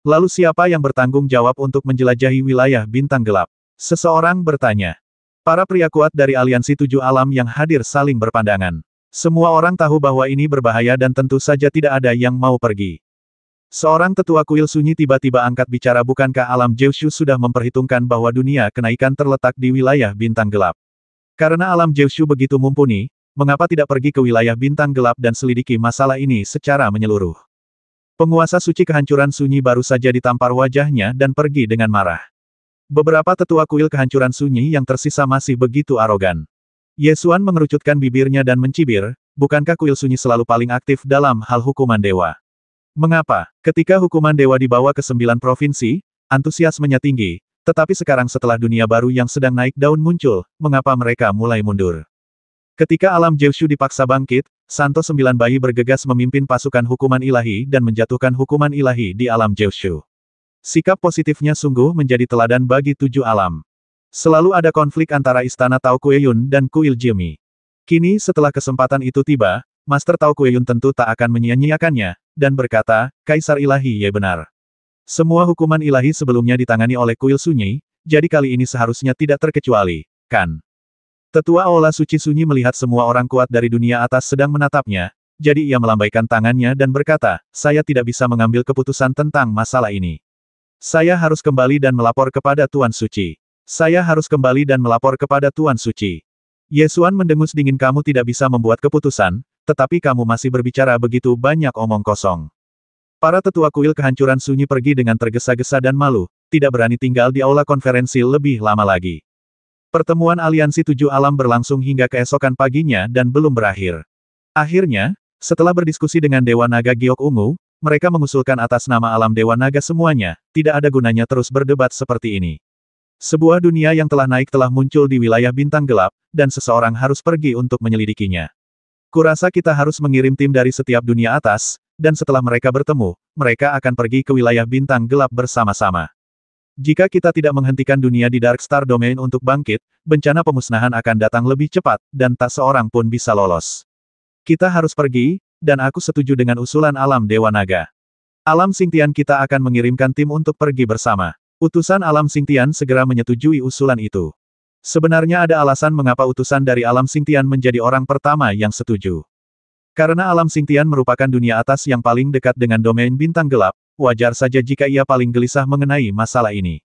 Lalu siapa yang bertanggung jawab untuk menjelajahi wilayah bintang gelap? Seseorang bertanya. Para pria kuat dari aliansi 7 alam yang hadir saling berpandangan. Semua orang tahu bahwa ini berbahaya dan tentu saja tidak ada yang mau pergi. Seorang tetua kuil sunyi tiba-tiba angkat bicara, bukankah alam Jiushu sudah memperhitungkan bahwa dunia kenaikan terletak di wilayah bintang gelap? Karena alam Jiushu begitu mumpuni, mengapa tidak pergi ke wilayah bintang gelap dan selidiki masalah ini secara menyeluruh? Penguasa suci kehancuran sunyi baru saja ditampar wajahnya dan pergi dengan marah. Beberapa tetua kuil kehancuran sunyi yang tersisa masih begitu arogan. Ye Xuan mengerucutkan bibirnya dan mencibir, bukankah kuil sunyi selalu paling aktif dalam hal hukuman dewa? Mengapa, ketika hukuman dewa dibawa ke 9 provinsi, antusiasmenya tinggi, tetapi sekarang setelah dunia baru yang sedang naik daun muncul, mengapa mereka mulai mundur? Ketika alam Jiushu dipaksa bangkit, Santo 9 Bayi bergegas memimpin pasukan hukuman ilahi dan menjatuhkan hukuman ilahi di alam Jiushu. Sikap positifnya sungguh menjadi teladan bagi 7 alam. Selalu ada konflik antara Istana Tao Kueyun dan Kuil Jiemi. Kini setelah kesempatan itu tiba, Master Tao Kueyun tentu tak akan menyia-nyiakannya, dan berkata, Kaisar Ilahi Ye benar. Semua hukuman ilahi sebelumnya ditangani oleh kuil sunyi, jadi kali ini seharusnya tidak terkecuali, kan? Tetua Aula Suci Sunyi melihat semua orang kuat dari dunia atas sedang menatapnya, jadi ia melambaikan tangannya dan berkata, saya tidak bisa mengambil keputusan tentang masalah ini. Saya harus kembali dan melapor kepada Tuan Suci. Saya harus kembali dan melapor kepada Tuan Suci. Yesuan mendengus dingin, kamu tidak bisa membuat keputusan, tetapi kamu masih berbicara begitu banyak omong kosong. Para tetua kuil kehancuran sunyi pergi dengan tergesa-gesa dan malu, tidak berani tinggal di aula konferensi lebih lama lagi. Pertemuan aliansi 7 alam berlangsung hingga keesokan paginya dan belum berakhir. Akhirnya, setelah berdiskusi dengan Dewa Naga Giok Ungu, mereka mengusulkan atas nama alam Dewa Naga semuanya, tidak ada gunanya terus berdebat seperti ini. Sebuah dunia yang telah naik telah muncul di wilayah bintang gelap, dan seseorang harus pergi untuk menyelidikinya. Kurasa kita harus mengirim tim dari setiap dunia atas, dan setelah mereka bertemu, mereka akan pergi ke wilayah bintang gelap bersama-sama. Jika kita tidak menghentikan dunia di Dark Star Domain untuk bangkit, bencana pemusnahan akan datang lebih cepat, dan tak seorang pun bisa lolos. Kita harus pergi, dan aku setuju dengan usulan alam Dewa Naga. Alam Xingtian kita akan mengirimkan tim untuk pergi bersama. Utusan alam Xingtian segera menyetujui usulan itu. Sebenarnya ada alasan mengapa utusan dari alam Xingtian menjadi orang pertama yang setuju. Karena alam Xingtian merupakan dunia atas yang paling dekat dengan domain bintang gelap, wajar saja jika ia paling gelisah mengenai masalah ini.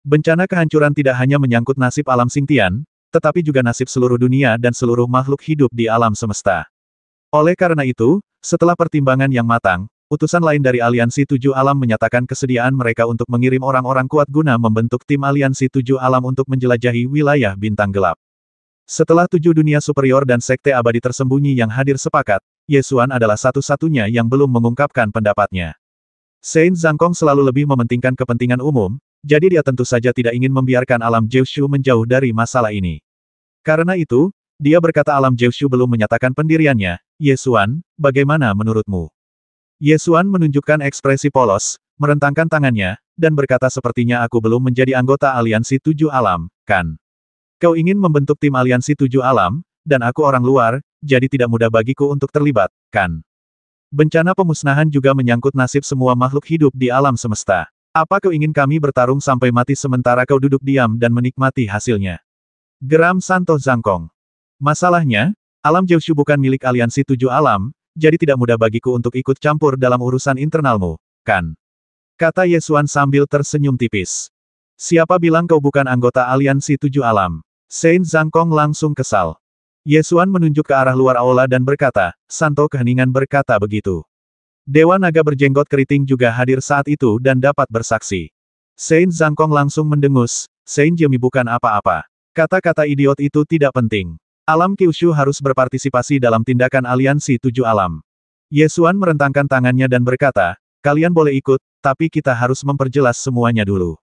Bencana kehancuran tidak hanya menyangkut nasib alam Xingtian, tetapi juga nasib seluruh dunia dan seluruh makhluk hidup di alam semesta. Oleh karena itu, setelah pertimbangan yang matang, utusan lain dari aliansi 7 alam menyatakan kesediaan mereka untuk mengirim orang-orang kuat guna membentuk tim aliansi 7 alam untuk menjelajahi wilayah bintang gelap. Setelah 7 dunia superior dan sekte abadi tersembunyi yang hadir sepakat, Yesuan adalah satu-satunya yang belum mengungkapkan pendapatnya. Saint Zhangkong selalu lebih mementingkan kepentingan umum, jadi dia tentu saja tidak ingin membiarkan alam Jiushu menjauh dari masalah ini. Karena itu, dia berkata alam Jiushu belum menyatakan pendiriannya, Yesuan, bagaimana menurutmu? Yesuan menunjukkan ekspresi polos, merentangkan tangannya, dan berkata sepertinya aku belum menjadi anggota aliansi 7 alam, kan? Kau ingin membentuk tim aliansi 7 alam, dan aku orang luar, jadi tidak mudah bagiku untuk terlibat, kan? Bencana pemusnahan juga menyangkut nasib semua makhluk hidup di alam semesta. Apa kau ingin kami bertarung sampai mati sementara kau duduk diam dan menikmati hasilnya? Geram Santo Zhangkong. Masalahnya, alam Jiushu bukan milik aliansi 7 alam, jadi tidak mudah bagiku untuk ikut campur dalam urusan internalmu, kan? Kata Yesuan sambil tersenyum tipis. Siapa bilang kau bukan anggota aliansi 7 alam? Saint Zhangkong langsung kesal. Yesuan menunjuk ke arah luar aula dan berkata, Santo Keheningan berkata begitu. Dewa Naga berjenggot keriting juga hadir saat itu dan dapat bersaksi. Saint Zhangkong langsung mendengus, Saint Jemi bukan apa-apa. Kata-kata idiot itu tidak penting. Alam Kyushu harus berpartisipasi dalam tindakan aliansi 7 alam. Yesuan merentangkan tangannya dan berkata, kalian boleh ikut, tapi kita harus memperjelas semuanya dulu.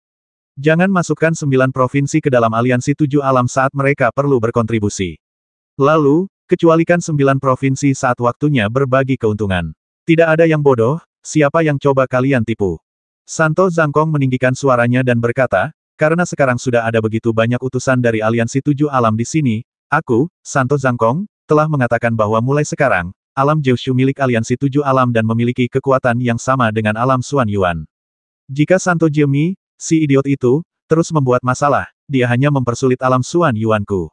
Jangan masukkan 9 provinsi ke dalam aliansi 7 alam saat mereka perlu berkontribusi. Lalu, kecualikan 9 provinsi saat waktunya berbagi keuntungan. Tidak ada yang bodoh, siapa yang coba kalian tipu? Santo Zhangkong meninggikan suaranya dan berkata, karena sekarang sudah ada begitu banyak utusan dari aliansi 7 alam di sini, aku, Santo Zhangkong, telah mengatakan bahwa mulai sekarang, alam Jiushu milik aliansi 7 alam dan memiliki kekuatan yang sama dengan alam Xuan Yuan. Jika Santo Jemi, si idiot itu, terus membuat masalah, dia hanya mempersulit alam Xuan Yuanku.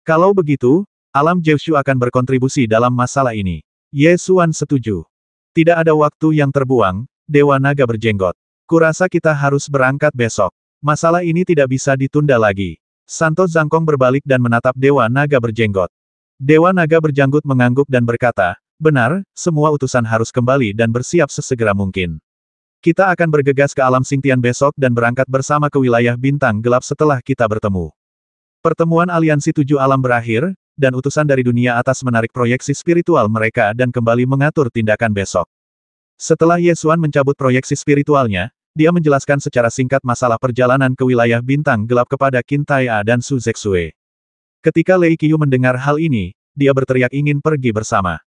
Kalau begitu, alam Jiushu akan berkontribusi dalam masalah ini. Yesuan setuju. Tidak ada waktu yang terbuang, Dewa Naga berjenggot. Kurasa kita harus berangkat besok. Masalah ini tidak bisa ditunda lagi. Santo Zhangkong berbalik dan menatap Dewa Naga berjenggot. Dewa Naga berjanggut mengangguk dan berkata, benar, semua utusan harus kembali dan bersiap sesegera mungkin. Kita akan bergegas ke alam Xingtian besok dan berangkat bersama ke wilayah bintang gelap setelah kita bertemu. Pertemuan aliansi 7 alam berakhir, dan utusan dari dunia atas menarik proyeksi spiritual mereka dan kembali mengatur tindakan besok. Setelah Yesuan mencabut proyeksi spiritualnya, dia menjelaskan secara singkat masalah perjalanan ke wilayah bintang gelap kepada Qin Tai-a dan Su Zexue. Ketika Lei Qiu mendengar hal ini, dia berteriak ingin pergi bersama.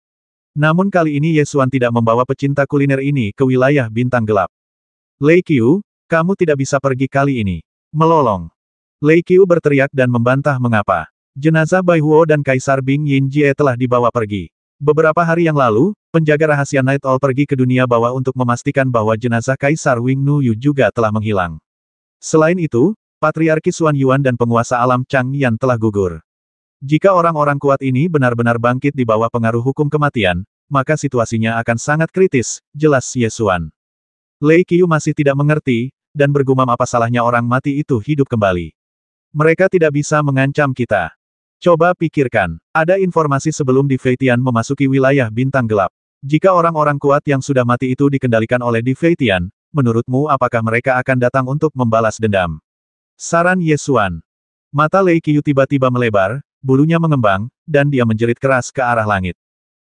Namun kali ini Yesuan tidak membawa pecinta kuliner ini ke wilayah bintang gelap. Lei Qiu, kamu tidak bisa pergi kali ini. Melolong. Lei Qiu berteriak dan membantah mengapa. Jenazah Bai Huo dan Kaisar Bing Yin Jie telah dibawa pergi. Beberapa hari yang lalu, penjaga rahasia Night Owl pergi ke dunia bawah untuk memastikan bahwa jenazah Kaisar Wing Nuyu juga telah menghilang. Selain itu, Patriarki Xuan Yuan dan penguasa alam Chang Yan telah gugur. Jika orang-orang kuat ini benar-benar bangkit di bawah pengaruh hukum kematian, maka situasinya akan sangat kritis, jelas Ye Xuan. Lei Qiu masih tidak mengerti, dan bergumam apa salahnya orang mati itu hidup kembali. Mereka tidak bisa mengancam kita. Coba pikirkan, ada informasi sebelum Di Feitian memasuki wilayah bintang gelap. Jika orang-orang kuat yang sudah mati itu dikendalikan oleh Di Feitian, menurutmu apakah mereka akan datang untuk membalas dendam? Saran Ye Xuan. Mata Lei Qiu tiba-tiba melebar, bulunya mengembang, dan dia menjerit keras ke arah langit.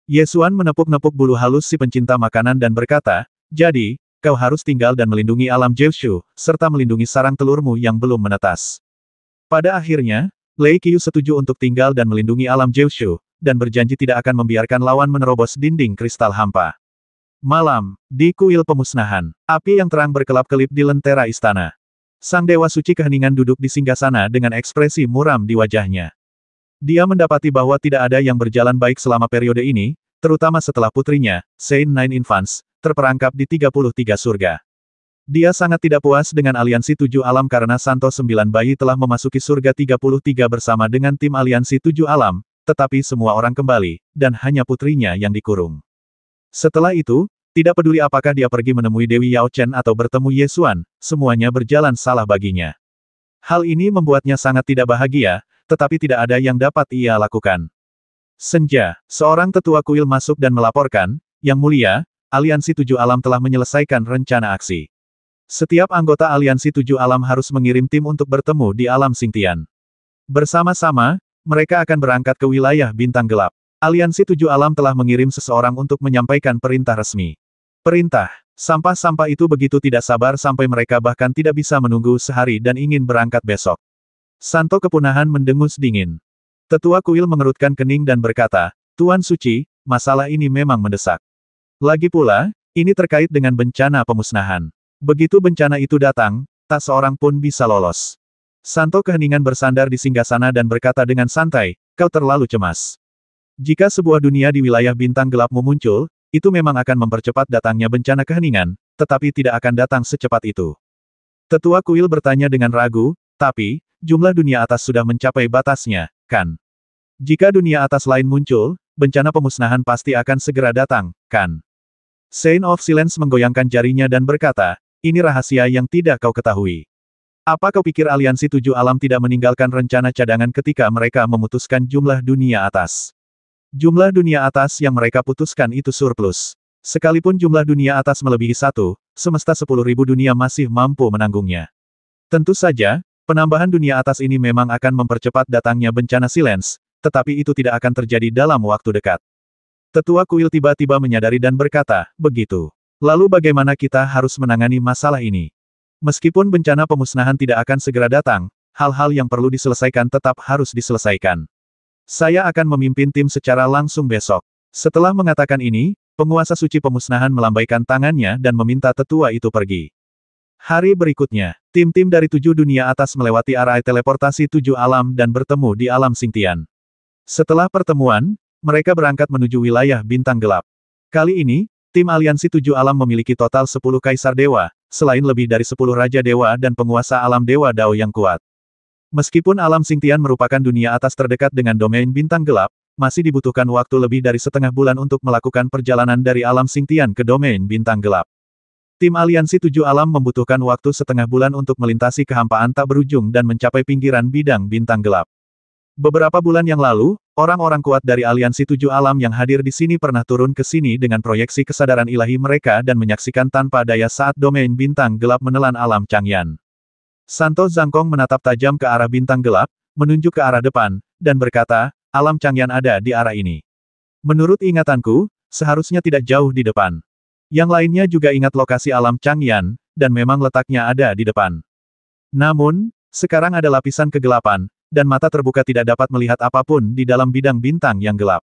Ye Xuan menepuk-nepuk bulu halus si pencinta makanan dan berkata, jadi, kau harus tinggal dan melindungi alam Jiushu, serta melindungi sarang telurmu yang belum menetas. Pada akhirnya, Lei Qiu setuju untuk tinggal dan melindungi alam Jiushu, dan berjanji tidak akan membiarkan lawan menerobos dinding kristal hampa. Malam, di kuil pemusnahan, api yang terang berkelap-kelip di lentera istana. Sang Dewa Suci Keheningan duduk di singgasana dengan ekspresi muram di wajahnya. Dia mendapati bahwa tidak ada yang berjalan baik selama periode ini, terutama setelah putrinya, Saint Nine Infants, terperangkap di 33 surga. Dia sangat tidak puas dengan aliansi 7 alam karena Santo 9 bayi telah memasuki surga 33 bersama dengan tim aliansi 7 alam, tetapi semua orang kembali, dan hanya putrinya yang dikurung. Setelah itu, tidak peduli apakah dia pergi menemui Dewi Yao Chen atau bertemu Ye Xuan, semuanya berjalan salah baginya. Hal ini membuatnya sangat tidak bahagia, tetapi tidak ada yang dapat ia lakukan. Senja, seorang tetua kuil masuk dan melaporkan, Yang Mulia, aliansi 7 alam telah menyelesaikan rencana aksi. Setiap anggota aliansi 7 alam harus mengirim tim untuk bertemu di alam Xingtian. Bersama-sama, mereka akan berangkat ke wilayah bintang gelap. Aliansi 7 alam telah mengirim seseorang untuk menyampaikan perintah resmi. Perintah, sampah-sampah itu begitu tidak sabar sampai mereka bahkan tidak bisa menunggu sehari dan ingin berangkat besok. Santo Kepunahan mendengus dingin. Tetua kuil mengerutkan kening dan berkata, Tuan Suci, masalah ini memang mendesak. Lagi pula, ini terkait dengan bencana pemusnahan. Begitu bencana itu datang, tak seorang pun bisa lolos. Santo Keheningan bersandar di singgasana dan berkata dengan santai, kau terlalu cemas. Jika sebuah dunia di wilayah bintang gelapmu muncul, itu memang akan mempercepat datangnya bencana keheningan, tetapi tidak akan datang secepat itu. Tetua kuil bertanya dengan ragu, tapi, jumlah dunia atas sudah mencapai batasnya, kan? Jika dunia atas lain muncul, bencana pemusnahan pasti akan segera datang, kan? Saint of Silence menggoyangkan jarinya dan berkata, ini rahasia yang tidak kau ketahui. Apa kau pikir aliansi 7 alam tidak meninggalkan rencana cadangan ketika mereka memutuskan jumlah dunia atas? Jumlah dunia atas yang mereka putuskan itu surplus. Sekalipun jumlah dunia atas melebihi 1, semesta 10.000 dunia masih mampu menanggungnya. Tentu saja, penambahan dunia atas ini memang akan mempercepat datangnya bencana Silence, tetapi itu tidak akan terjadi dalam waktu dekat. Tetua kuil tiba-tiba menyadari dan berkata, begitu. Lalu bagaimana kita harus menangani masalah ini? Meskipun bencana pemusnahan tidak akan segera datang, hal-hal yang perlu diselesaikan tetap harus diselesaikan. Saya akan memimpin tim secara langsung besok. Setelah mengatakan ini, penguasa suci pemusnahan melambaikan tangannya dan meminta tetua itu pergi. Hari berikutnya, tim-tim dari 7 dunia atas melewati area teleportasi 7 alam dan bertemu di alam Xingtian. Setelah pertemuan, mereka berangkat menuju wilayah bintang gelap. Kali ini, tim aliansi 7 alam memiliki total 10 kaisar dewa, selain lebih dari 10 raja dewa dan penguasa alam dewa Dao yang kuat. Meskipun alam Xingtian merupakan dunia atas terdekat dengan domain bintang gelap, masih dibutuhkan waktu lebih dari setengah bulan untuk melakukan perjalanan dari alam Xingtian ke domain bintang gelap. Tim aliansi 7 alam membutuhkan waktu setengah bulan untuk melintasi kehampaan tak berujung dan mencapai pinggiran bidang bintang gelap. Beberapa bulan yang lalu, orang-orang kuat dari aliansi 7 alam yang hadir di sini pernah turun ke sini dengan proyeksi kesadaran ilahi mereka dan menyaksikan tanpa daya saat domain bintang gelap menelan alam Changyan. Santo Zhangkong menatap tajam ke arah bintang gelap, menunjuk ke arah depan, dan berkata, alam Changyan ada di arah ini. Menurut ingatanku, seharusnya tidak jauh di depan. Yang lainnya juga ingat lokasi alam Changyan, dan memang letaknya ada di depan. Namun, sekarang ada lapisan kegelapan, dan mata terbuka tidak dapat melihat apapun di dalam bidang bintang yang gelap.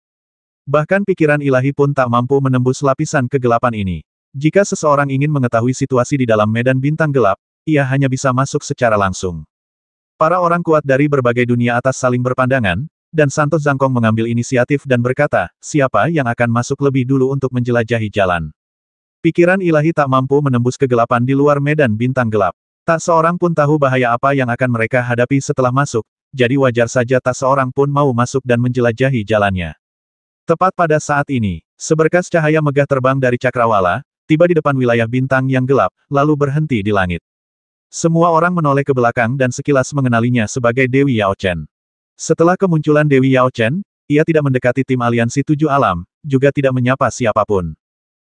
Bahkan pikiran ilahi pun tak mampu menembus lapisan kegelapan ini. Jika seseorang ingin mengetahui situasi di dalam medan bintang gelap, ia hanya bisa masuk secara langsung. Para orang kuat dari berbagai dunia atas saling berpandangan, dan Santo Zangkong mengambil inisiatif dan berkata, siapa yang akan masuk lebih dulu untuk menjelajahi jalan. Pikiran ilahi tak mampu menembus kegelapan di luar medan bintang gelap. Tak seorang pun tahu bahaya apa yang akan mereka hadapi setelah masuk, jadi wajar saja tak seorang pun mau masuk dan menjelajahi jalannya. Tepat pada saat ini, seberkas cahaya megah terbang dari cakrawala, tiba di depan wilayah bintang yang gelap, lalu berhenti di langit. Semua orang menoleh ke belakang dan sekilas mengenalinya sebagai Dewi Yao Chen. Setelah kemunculan Dewi Yao Chen, ia tidak mendekati tim aliansi 7 alam, juga tidak menyapa siapapun.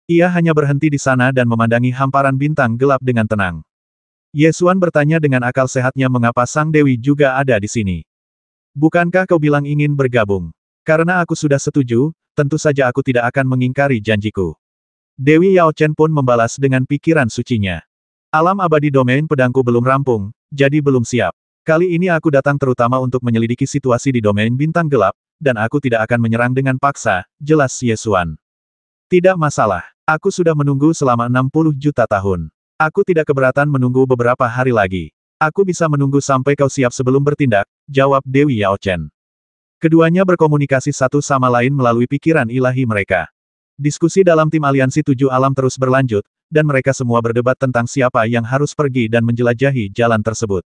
Ia hanya berhenti di sana dan memandangi hamparan bintang gelap dengan tenang. Ye Xuan bertanya dengan akal sehatnya mengapa Sang Dewi juga ada di sini. Bukankah kau bilang ingin bergabung? Karena aku sudah setuju, tentu saja aku tidak akan mengingkari janjiku. Dewi Yao Chen pun membalas dengan pikiran sucinya. Alam abadi domain pedangku belum rampung, jadi belum siap. Kali ini aku datang terutama untuk menyelidiki situasi di domain bintang gelap, dan aku tidak akan menyerang dengan paksa, jelas Ye Xuan. Tidak masalah, aku sudah menunggu selama 60 juta tahun. Aku tidak keberatan menunggu beberapa hari lagi. Aku bisa menunggu sampai kau siap sebelum bertindak, jawab Dewi Yao Chen. Keduanya berkomunikasi satu sama lain melalui pikiran ilahi mereka. Diskusi dalam tim aliansi 7 alam terus berlanjut, dan mereka semua berdebat tentang siapa yang harus pergi dan menjelajahi jalan tersebut.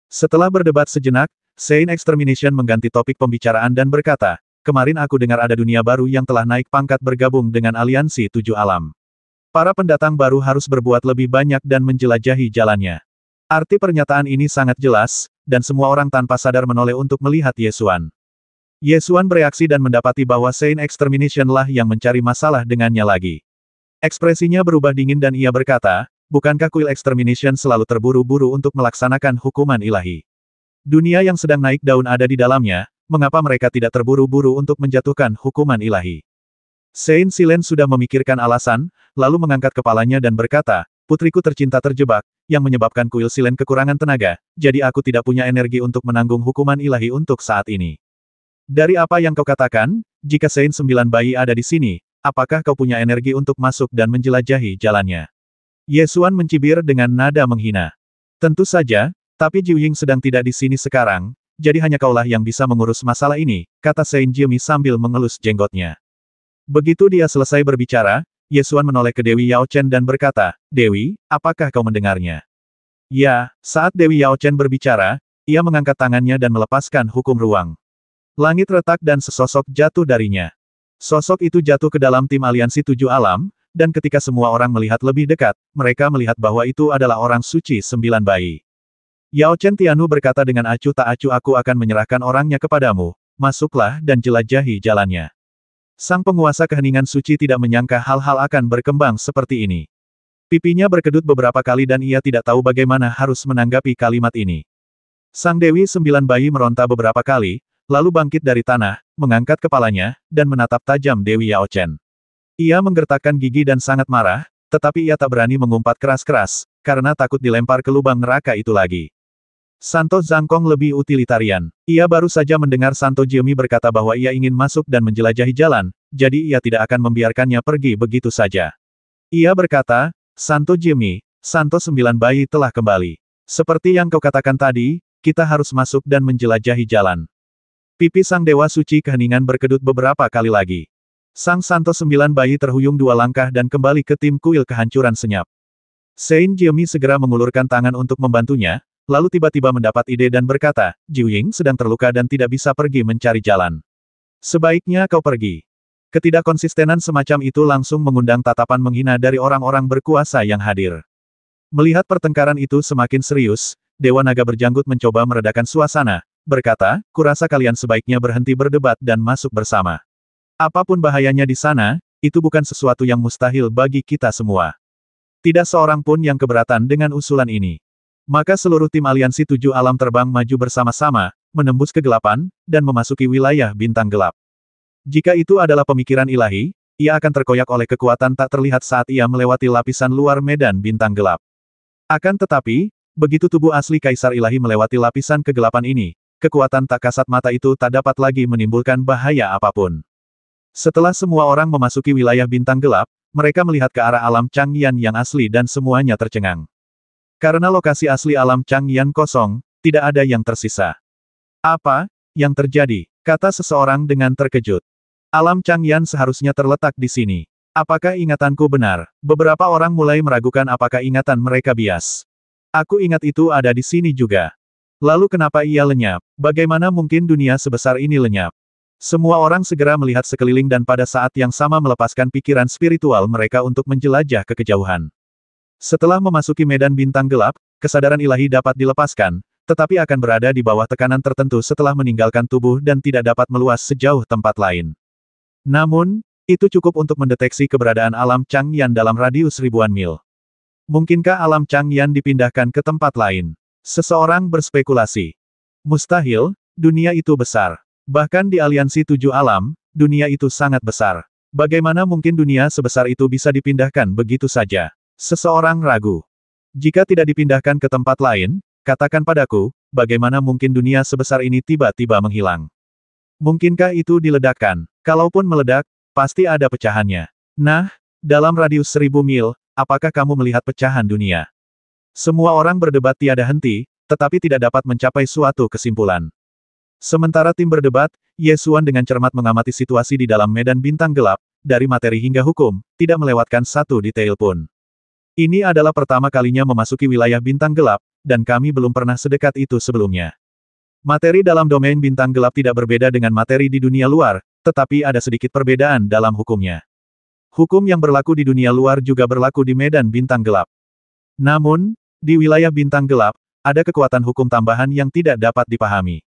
Setelah berdebat sejenak, Saint Extermination mengganti topik pembicaraan dan berkata, kemarin aku dengar ada dunia baru yang telah naik pangkat bergabung dengan aliansi 7 alam. Para pendatang baru harus berbuat lebih banyak dan menjelajahi jalannya. Arti pernyataan ini sangat jelas, dan semua orang tanpa sadar menoleh untuk melihat Ye Xuan. Ye Xuan bereaksi dan mendapati bahwa Saint Extermination lah yang mencari masalah dengannya lagi. Ekspresinya berubah dingin dan ia berkata, bukankah kuil Extermination selalu terburu-buru untuk melaksanakan hukuman ilahi? Dunia yang sedang naik daun ada di dalamnya, mengapa mereka tidak terburu-buru untuk menjatuhkan hukuman ilahi? Saint Silen sudah memikirkan alasan, lalu mengangkat kepalanya dan berkata, putriku tercinta terjebak, yang menyebabkan kuil Silen kekurangan tenaga, jadi aku tidak punya energi untuk menanggung hukuman ilahi untuk saat ini. Dari apa yang kau katakan, jika Saint 9 bayi ada di sini, apakah kau punya energi untuk masuk dan menjelajahi jalannya? Ye Xuan mencibir dengan nada menghina. Tentu saja, tapi Jiu Ying sedang tidak di sini sekarang, jadi hanya kaulah yang bisa mengurus masalah ini, kata Saint Jiemi sambil mengelus jenggotnya. Begitu dia selesai berbicara, Ye Xuan menoleh ke Dewi Yao Chen dan berkata, Dewi, apakah kau mendengarnya? Ya, saat Dewi Yao Chen berbicara, ia mengangkat tangannya dan melepaskan hukum ruang. Langit retak dan sesosok jatuh darinya. Sosok itu jatuh ke dalam tim aliansi 7 alam, dan ketika semua orang melihat lebih dekat, mereka melihat bahwa itu adalah orang suci 9 bayi. Yao Chen Tianu berkata dengan acuh tak acuh aku akan menyerahkan orangnya kepadamu, masuklah dan jelajahi jalannya. Sang penguasa keheningan suci tidak menyangka hal-hal akan berkembang seperti ini. Pipinya berkedut beberapa kali dan ia tidak tahu bagaimana harus menanggapi kalimat ini. Sang Dewi 9 bayi meronta beberapa kali, lalu bangkit dari tanah, mengangkat kepalanya, dan menatap tajam Dewi Yao Chen. Ia menggertakkan gigi dan sangat marah, tetapi ia tak berani mengumpat keras-keras, karena takut dilempar ke lubang neraka itu lagi. Santo Zangkong lebih utilitarian. Ia baru saja mendengar Santo Jiemi berkata bahwa ia ingin masuk dan menjelajahi jalan, jadi ia tidak akan membiarkannya pergi begitu saja. Ia berkata, Santo Jiemi, Santo 9 bayi telah kembali. Seperti yang kau katakan tadi, kita harus masuk dan menjelajahi jalan. Pipi sang dewa suci keheningan berkedut beberapa kali lagi. Sang Santo 9 bayi terhuyung 2 langkah dan kembali ke tim kuil kehancuran senyap. Saint Jiemi segera mengulurkan tangan untuk membantunya, lalu tiba-tiba mendapat ide dan berkata, Jiu Ying sedang terluka dan tidak bisa pergi mencari jalan. Sebaiknya kau pergi. Ketidakkonsistenan semacam itu langsung mengundang tatapan menghina dari orang-orang berkuasa yang hadir. Melihat pertengkaran itu semakin serius, Dewa Naga Berjanggut mencoba meredakan suasana, berkata, kurasa kalian sebaiknya berhenti berdebat dan masuk bersama. Apapun bahayanya di sana, itu bukan sesuatu yang mustahil bagi kita semua. Tidak seorang pun yang keberatan dengan usulan ini. Maka seluruh tim aliansi 7 alam terbang maju bersama-sama, menembus kegelapan, dan memasuki wilayah bintang gelap. Jika itu adalah pemikiran ilahi, ia akan terkoyak oleh kekuatan tak terlihat saat ia melewati lapisan luar medan bintang gelap. Akan tetapi, begitu tubuh asli Kaisar Ilahi melewati lapisan kegelapan ini, kekuatan tak kasat mata itu tak dapat lagi menimbulkan bahaya apapun. Setelah semua orang memasuki wilayah bintang gelap, mereka melihat ke arah alam Changyan yang asli dan semuanya tercengang. Karena lokasi asli alam Changyan kosong, tidak ada yang tersisa. Apa yang terjadi? Kata seseorang dengan terkejut. Alam Changyan seharusnya terletak di sini. Apakah ingatanku benar? Beberapa orang mulai meragukan apakah ingatan mereka bias. Aku ingat itu ada di sini juga. Lalu kenapa ia lenyap? Bagaimana mungkin dunia sebesar ini lenyap? Semua orang segera melihat sekeliling dan pada saat yang sama melepaskan pikiran spiritual mereka untuk menjelajah ke kejauhan. Setelah memasuki medan bintang gelap, kesadaran ilahi dapat dilepaskan, tetapi akan berada di bawah tekanan tertentu setelah meninggalkan tubuh dan tidak dapat meluas sejauh tempat lain. Namun, itu cukup untuk mendeteksi keberadaan alam Changyan dalam radius ribuan mil. Mungkinkah alam Changyan dipindahkan ke tempat lain? Seseorang berspekulasi. Mustahil, dunia itu besar. Bahkan di aliansi 7 alam, dunia itu sangat besar. Bagaimana mungkin dunia sebesar itu bisa dipindahkan begitu saja? Seseorang ragu. Jika tidak dipindahkan ke tempat lain, katakan padaku, bagaimana mungkin dunia sebesar ini tiba-tiba menghilang? Mungkinkah itu diledakkan? Kalaupun meledak, pasti ada pecahannya. Nah, dalam radius 1000 mil, apakah kamu melihat pecahan dunia? Semua orang berdebat tiada henti, tetapi tidak dapat mencapai suatu kesimpulan. Sementara tim berdebat, Ye Xuan dengan cermat mengamati situasi di dalam medan bintang gelap, dari materi hingga hukum, tidak melewatkan satu detail pun. Ini adalah pertama kalinya memasuki wilayah bintang gelap, dan kami belum pernah sedekat itu sebelumnya. Materi dalam domain bintang gelap tidak berbeda dengan materi di dunia luar, tetapi ada sedikit perbedaan dalam hukumnya. Hukum yang berlaku di dunia luar juga berlaku di medan bintang gelap. Namun, di wilayah bintang gelap, ada kekuatan hukum tambahan yang tidak dapat dipahami.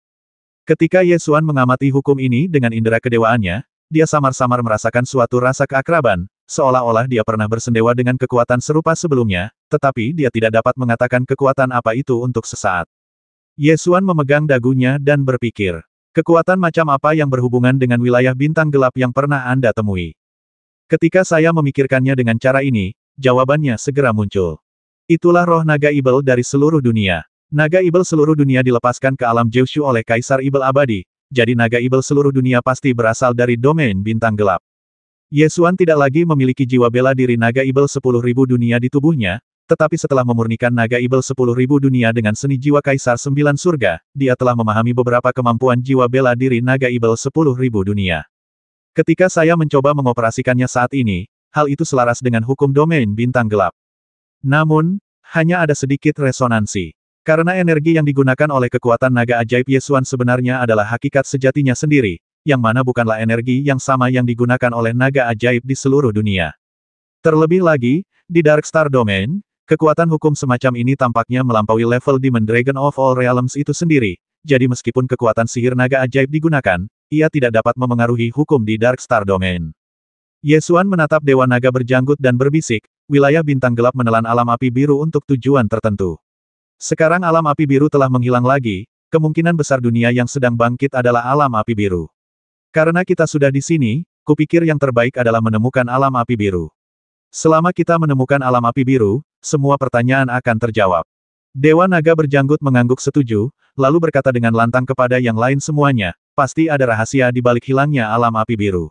Ketika Ye Xuan mengamati hukum ini dengan indera kedewaannya, dia samar-samar merasakan suatu rasa keakraban, seolah-olah dia pernah bersendewa dengan kekuatan serupa sebelumnya, tetapi dia tidak dapat mengatakan kekuatan apa itu untuk sesaat. Ye Xuan memegang dagunya dan berpikir, kekuatan macam apa yang berhubungan dengan wilayah bintang gelap yang pernah Anda temui? Ketika saya memikirkannya dengan cara ini, jawabannya segera muncul. Itulah roh naga Ibel dari seluruh dunia. Naga Ibel seluruh dunia dilepaskan ke alam Jiushu oleh Kaisar Ibel abadi, jadi naga Ibel seluruh dunia pasti berasal dari domain bintang gelap. Ye Xuan tidak lagi memiliki jiwa bela diri naga Ibel 10.000 dunia di tubuhnya, tetapi setelah memurnikan naga Ibel 10.000 dunia dengan seni jiwa Kaisar 9 surga, dia telah memahami beberapa kemampuan jiwa bela diri naga Ibel 10.000 dunia. Ketika saya mencoba mengoperasikannya saat ini, hal itu selaras dengan hukum domain bintang gelap. Namun, hanya ada sedikit resonansi. Karena energi yang digunakan oleh kekuatan naga ajaib Ye Xuan sebenarnya adalah hakikat sejatinya sendiri, yang mana bukanlah energi yang sama yang digunakan oleh naga ajaib di seluruh dunia. Terlebih lagi, di Dark Star Domain, kekuatan hukum semacam ini tampaknya melampaui level Demon Dragon of All Realms itu sendiri, jadi meskipun kekuatan sihir naga ajaib digunakan, ia tidak dapat memengaruhi hukum di Dark Star Domain. Ye Xuan menatap Dewa Naga berjanggut dan berbisik, wilayah bintang gelap menelan alam api biru untuk tujuan tertentu. Sekarang alam api biru telah menghilang lagi, kemungkinan besar dunia yang sedang bangkit adalah alam api biru. Karena kita sudah di sini, kupikir yang terbaik adalah menemukan alam api biru. Selama kita menemukan alam api biru, semua pertanyaan akan terjawab. Dewa Naga berjanggut mengangguk setuju, lalu berkata dengan lantang kepada yang lain semuanya, pasti ada rahasia di balik hilangnya alam api biru.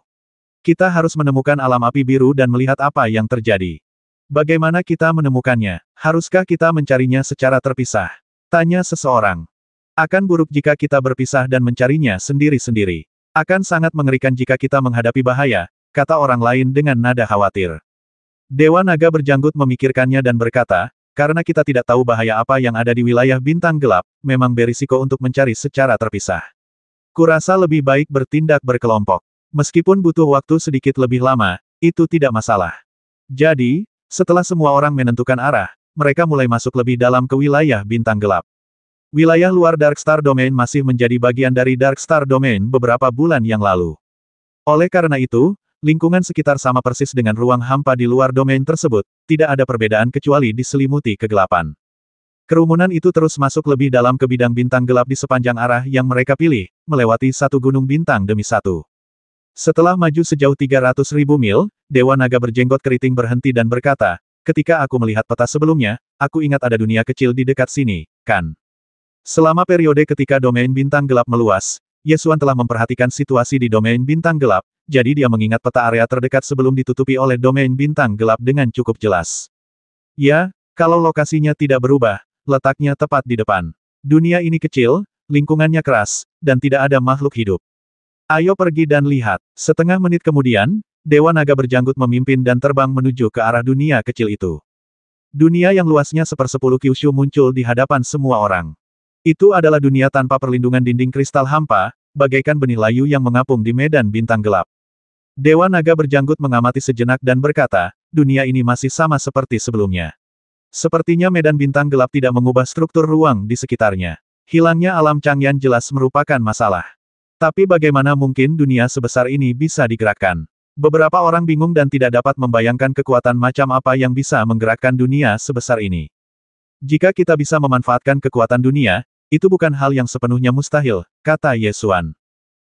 Kita harus menemukan alam api biru dan melihat apa yang terjadi. Bagaimana kita menemukannya? Haruskah kita mencarinya secara terpisah? Tanya seseorang. Akan buruk jika kita berpisah dan mencarinya sendiri-sendiri. Akan sangat mengerikan jika kita menghadapi bahaya, kata orang lain dengan nada khawatir. Dewa Naga berjanggut memikirkannya dan berkata, karena kita tidak tahu bahaya apa yang ada di wilayah bintang gelap, memang berisiko untuk mencari secara terpisah. Kurasa lebih baik bertindak berkelompok. Meskipun butuh waktu sedikit lebih lama, itu tidak masalah. Jadi, setelah semua orang menentukan arah, mereka mulai masuk lebih dalam ke wilayah bintang gelap. Wilayah luar Dark Star Domain masih menjadi bagian dari Dark Star Domain beberapa bulan yang lalu. Oleh karena itu, lingkungan sekitar sama persis dengan ruang hampa di luar domain tersebut, tidak ada perbedaan kecuali diselimuti kegelapan. Kerumunan itu terus masuk lebih dalam ke bidang bintang gelap di sepanjang arah yang mereka pilih, melewati satu gunung bintang demi satu. Setelah maju sejauh 300.000 mil, Dewa Naga berjenggot keriting berhenti dan berkata, ketika aku melihat peta sebelumnya, aku ingat ada dunia kecil di dekat sini, kan? Selama periode ketika domain bintang gelap meluas, Ye Xuan telah memperhatikan situasi di domain bintang gelap, jadi dia mengingat peta area terdekat sebelum ditutupi oleh domain bintang gelap dengan cukup jelas. Ya, kalau lokasinya tidak berubah, letaknya tepat di depan. Dunia ini kecil, lingkungannya keras, dan tidak ada makhluk hidup. Ayo pergi dan lihat. Setengah menit kemudian, Dewa Naga berjanggut memimpin dan terbang menuju ke arah dunia kecil itu. Dunia yang luasnya 1/10 Kyushu muncul di hadapan semua orang. Itu adalah dunia tanpa perlindungan dinding kristal hampa, bagaikan benih layu yang mengapung di medan bintang gelap. Dewa Naga berjanggut mengamati sejenak dan berkata, dunia ini masih sama seperti sebelumnya. Sepertinya medan bintang gelap tidak mengubah struktur ruang di sekitarnya. Hilangnya alam Changyan jelas merupakan masalah. Tapi bagaimana mungkin dunia sebesar ini bisa digerakkan? Beberapa orang bingung dan tidak dapat membayangkan kekuatan macam apa yang bisa menggerakkan dunia sebesar ini. Jika kita bisa memanfaatkan kekuatan dunia, itu bukan hal yang sepenuhnya mustahil, kata Ye Xuan.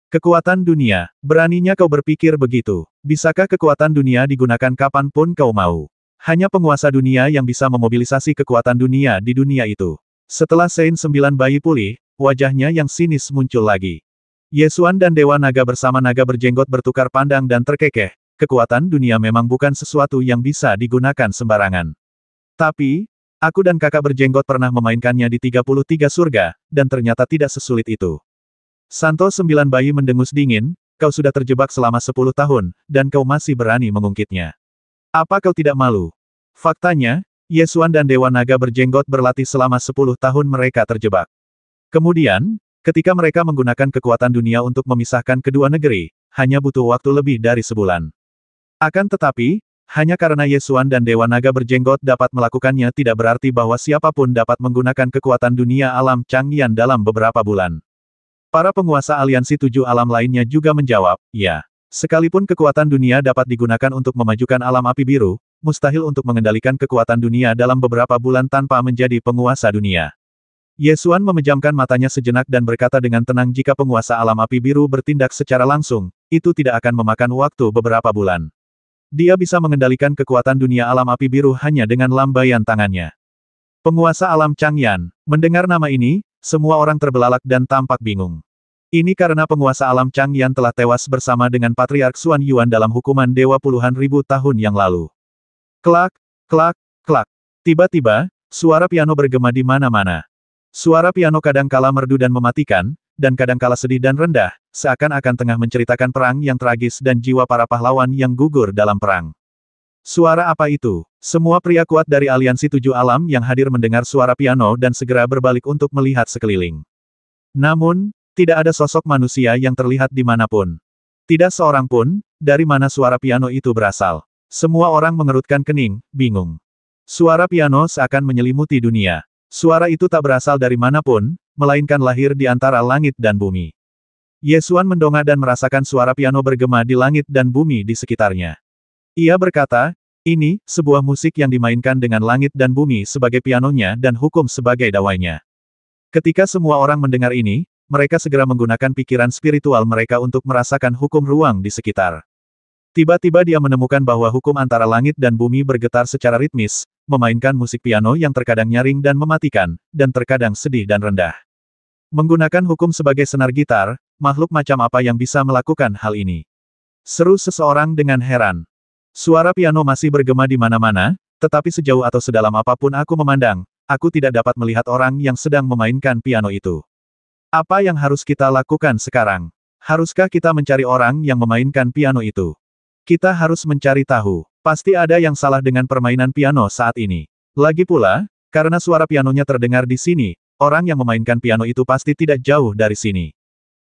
Kekuatan dunia, beraninya kau berpikir begitu. Bisakah kekuatan dunia digunakan kapanpun kau mau? Hanya penguasa dunia yang bisa memobilisasi kekuatan dunia di dunia itu. Setelah Sein 9 bayi pulih, wajahnya yang sinis muncul lagi. Ye Xuan dan Dewa Naga bersama naga berjenggot bertukar pandang dan terkekeh. Kekuatan dunia memang bukan sesuatu yang bisa digunakan sembarangan. Tapi, aku dan kakak berjenggot pernah memainkannya di 33 surga, dan ternyata tidak sesulit itu. Santo 9 bayi mendengus dingin, kau sudah terjebak selama 10 tahun, dan kau masih berani mengungkitnya. Apa kau tidak malu? Faktanya, Ye Xuan dan Dewa Naga berjenggot berlatih selama 10 tahun mereka terjebak. Kemudian, ketika mereka menggunakan kekuatan dunia untuk memisahkan kedua negeri, hanya butuh waktu lebih dari sebulan. Akan tetapi, hanya karena Ye Xuan dan Dewa Naga berjenggot dapat melakukannya tidak berarti bahwa siapapun dapat menggunakan kekuatan dunia alam Changyan dalam beberapa bulan. Para penguasa aliansi 7 alam lainnya juga menjawab, ya. Sekalipun kekuatan dunia dapat digunakan untuk memajukan alam api biru, mustahil untuk mengendalikan kekuatan dunia dalam beberapa bulan tanpa menjadi penguasa dunia. Ye Xuan memejamkan matanya sejenak dan berkata dengan tenang jika penguasa alam api biru bertindak secara langsung, itu tidak akan memakan waktu beberapa bulan. Dia bisa mengendalikan kekuatan dunia alam api biru hanya dengan lambaian tangannya. Penguasa alam Changyan, mendengar nama ini, semua orang terbelalak dan tampak bingung. Ini karena penguasa alam Changyan telah tewas bersama dengan Patriark Xuan Yuan dalam hukuman dewa puluhan ribu tahun yang lalu. Klak, klak, klak. Tiba-tiba, suara piano bergema di mana-mana. Suara piano kadang-kala merdu dan mematikan, dan kadang-kala sedih dan rendah, seakan-akan tengah menceritakan perang yang tragis dan jiwa para pahlawan yang gugur dalam perang. Suara apa itu? Semua pria kuat dari aliansi 7 alam yang hadir mendengar suara piano dan segera berbalik untuk melihat sekeliling. Namun, tidak ada sosok manusia yang terlihat dimanapun. Tidak seorang pun, dari mana suara piano itu berasal. Semua orang mengerutkan kening, bingung. Suara piano seakan menyelimuti dunia. Suara itu tak berasal dari manapun, melainkan lahir di antara langit dan bumi. Ye Xuan mendongak dan merasakan suara piano bergema di langit dan bumi di sekitarnya. Ia berkata, ini, sebuah musik yang dimainkan dengan langit dan bumi sebagai pianonya dan hukum sebagai dawainya. Ketika semua orang mendengar ini, mereka segera menggunakan pikiran spiritual mereka untuk merasakan hukum ruang di sekitar. Tiba-tiba dia menemukan bahwa hukum antara langit dan bumi bergetar secara ritmis, memainkan musik piano yang terkadang nyaring dan mematikan, dan terkadang sedih dan rendah. Menggunakan hukum sebagai senar gitar, makhluk macam apa yang bisa melakukan hal ini? Seru seseorang dengan heran. Suara piano masih bergema di mana-mana, tetapi sejauh atau sedalam apapun aku memandang, aku tidak dapat melihat orang yang sedang memainkan piano itu. Apa yang harus kita lakukan sekarang? Haruskah kita mencari orang yang memainkan piano itu? Kita harus mencari tahu. Pasti ada yang salah dengan permainan piano saat ini. Lagi pula, karena suara pianonya terdengar di sini, orang yang memainkan piano itu pasti tidak jauh dari sini.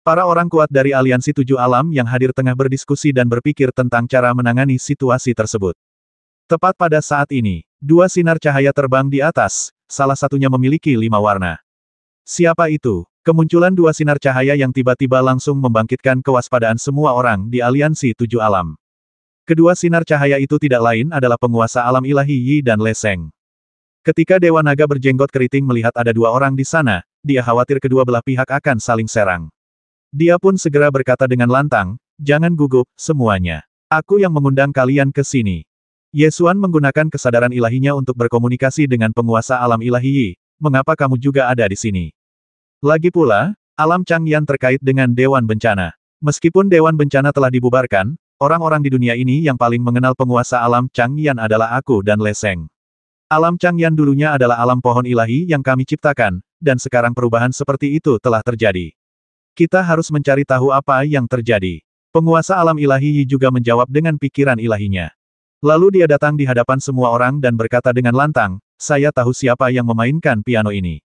Para orang kuat dari aliansi 7 alam yang hadir tengah berdiskusi dan berpikir tentang cara menangani situasi tersebut. Tepat pada saat ini, 2 sinar cahaya terbang di atas, salah satunya memiliki 5 warna. Siapa itu? Kemunculan 2 sinar cahaya yang tiba-tiba langsung membangkitkan kewaspadaan semua orang di aliansi 7 alam. Kedua sinar cahaya itu tidak lain adalah penguasa alam ilahi Yi dan Le Seng. Ketika Dewa Naga berjenggot keriting melihat ada 2 orang di sana, dia khawatir kedua belah pihak akan saling serang. Dia pun segera berkata dengan lantang, jangan gugup, semuanya. Aku yang mengundang kalian ke sini. Ye Xuan menggunakan kesadaran ilahinya untuk berkomunikasi dengan penguasa alam ilahi Yi, mengapa kamu juga ada di sini? Lagi pula, alam Changyan terkait dengan Dewan Bencana. Meskipun Dewan Bencana telah dibubarkan, orang-orang di dunia ini yang paling mengenal penguasa alam Changyan adalah aku dan Le Seng. Alam Changyan dulunya adalah alam pohon ilahi yang kami ciptakan, dan sekarang perubahan seperti itu telah terjadi. Kita harus mencari tahu apa yang terjadi. Penguasa alam ilahi Yi juga menjawab dengan pikiran ilahinya. Lalu dia datang di hadapan semua orang dan berkata dengan lantang, saya tahu siapa yang memainkan piano ini.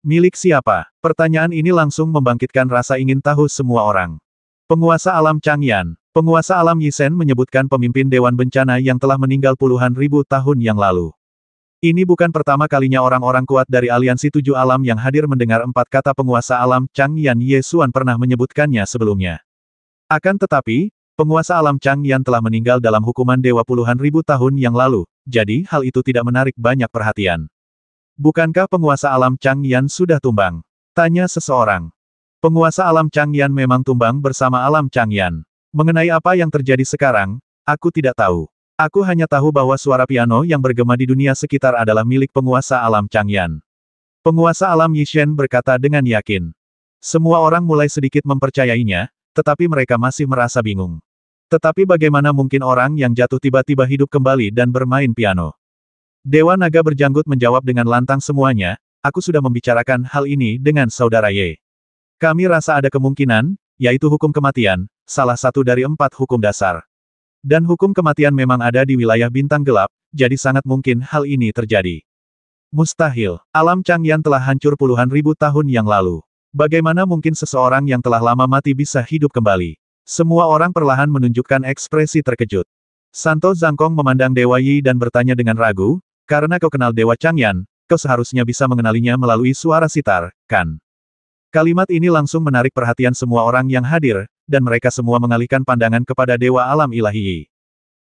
Milik siapa? Pertanyaan ini langsung membangkitkan rasa ingin tahu semua orang. Penguasa alam Changyan. Penguasa alam Yisen menyebutkan pemimpin Dewan Bencana yang telah meninggal puluhan ribu tahun yang lalu. Ini bukan pertama kalinya orang-orang kuat dari aliansi 7 alam yang hadir mendengar 4 kata penguasa alam Changyan Yesuan pernah menyebutkannya sebelumnya. Akan tetapi, penguasa alam Changyan telah meninggal dalam hukuman dewa puluhan ribu tahun yang lalu, jadi hal itu tidak menarik banyak perhatian. Bukankah penguasa alam Changyan sudah tumbang? Tanya seseorang. Penguasa alam Changyan memang tumbang bersama alam Changyan. Mengenai apa yang terjadi sekarang, aku tidak tahu. Aku hanya tahu bahwa suara piano yang bergema di dunia sekitar adalah milik penguasa alam Changyan. Penguasa alam Yishen berkata dengan yakin. Semua orang mulai sedikit mempercayainya, tetapi mereka masih merasa bingung. Tetapi bagaimana mungkin orang yang jatuh tiba-tiba hidup kembali dan bermain piano? Dewa Naga Berjanggut menjawab dengan lantang semuanya, aku sudah membicarakan hal ini dengan saudara Ye. Kami rasa ada kemungkinan, yaitu hukum kematian, salah satu dari 4 hukum dasar. Dan hukum kematian memang ada di wilayah bintang gelap, jadi sangat mungkin hal ini terjadi. Mustahil, alam Changyan telah hancur puluhan ribu tahun yang lalu. Bagaimana mungkin seseorang yang telah lama mati bisa hidup kembali? Semua orang perlahan menunjukkan ekspresi terkejut. Santo Zhangkong memandang Dewa Yi dan bertanya dengan ragu, karena kau kenal Dewa Changyan, kau seharusnya bisa mengenalinya melalui suara sitar, kan? Kalimat ini langsung menarik perhatian semua orang yang hadir, dan mereka semua mengalihkan pandangan kepada Dewa Alam Ilahi Yi.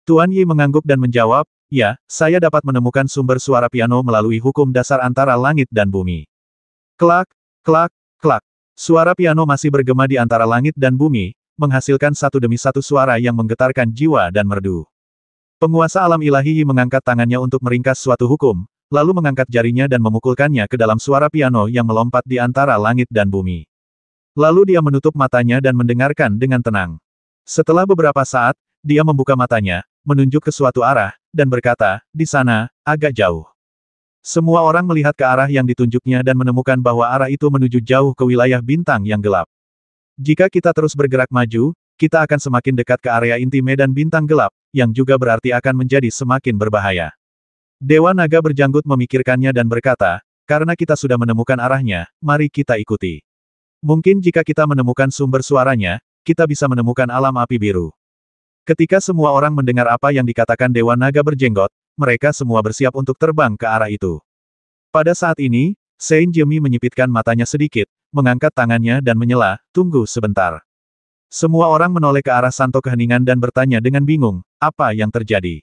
Tuan Yi mengangguk dan menjawab, ya, saya dapat menemukan sumber suara piano melalui hukum dasar antara langit dan bumi. Klak, klak, klak. Suara piano masih bergema di antara langit dan bumi, menghasilkan satu demi satu suara yang menggetarkan jiwa dan merdu. Penguasa alam ilahi Yi mengangkat tangannya untuk meringkas suatu hukum, lalu mengangkat jarinya dan memukulkannya ke dalam suara piano yang melompat di antara langit dan bumi. Lalu dia menutup matanya dan mendengarkan dengan tenang. Setelah beberapa saat, dia membuka matanya, menunjuk ke suatu arah, dan berkata, di sana, agak jauh. Semua orang melihat ke arah yang ditunjuknya dan menemukan bahwa arah itu menuju jauh ke wilayah bintang yang gelap. Jika kita terus bergerak maju, kita akan semakin dekat ke area inti medan bintang gelap, yang juga berarti akan menjadi semakin berbahaya. Dewa Naga Berjanggut memikirkannya dan berkata, karena kita sudah menemukan arahnya, mari kita ikuti. Mungkin jika kita menemukan sumber suaranya, kita bisa menemukan alam api biru. Ketika semua orang mendengar apa yang dikatakan Dewa Naga Berjenggot, mereka semua bersiap untuk terbang ke arah itu. Pada saat ini, Saint Jemi menyipitkan matanya sedikit, mengangkat tangannya dan menyela, tunggu sebentar. Semua orang menoleh ke arah Santo Keheningan dan bertanya dengan bingung, apa yang terjadi?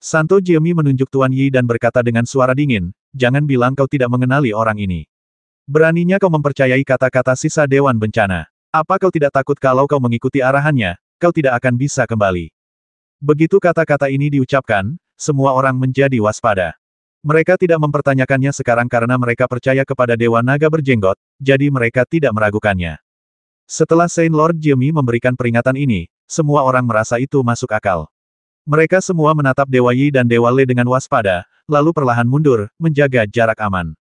Santo Jemi menunjuk Tuan Yi dan berkata dengan suara dingin, jangan bilang kau tidak mengenali orang ini. Beraninya kau mempercayai kata-kata sisa Dewan Bencana. Apa kau tidak takut kalau kau mengikuti arahannya, kau tidak akan bisa kembali? Begitu kata-kata ini diucapkan, semua orang menjadi waspada. Mereka tidak mempertanyakannya sekarang karena mereka percaya kepada Dewa Naga Berjenggot, jadi mereka tidak meragukannya. Setelah Saint Lord Jemi memberikan peringatan ini, semua orang merasa itu masuk akal. Mereka semua menatap Dewa Yi dan Dewa Le dengan waspada, lalu perlahan mundur, menjaga jarak aman.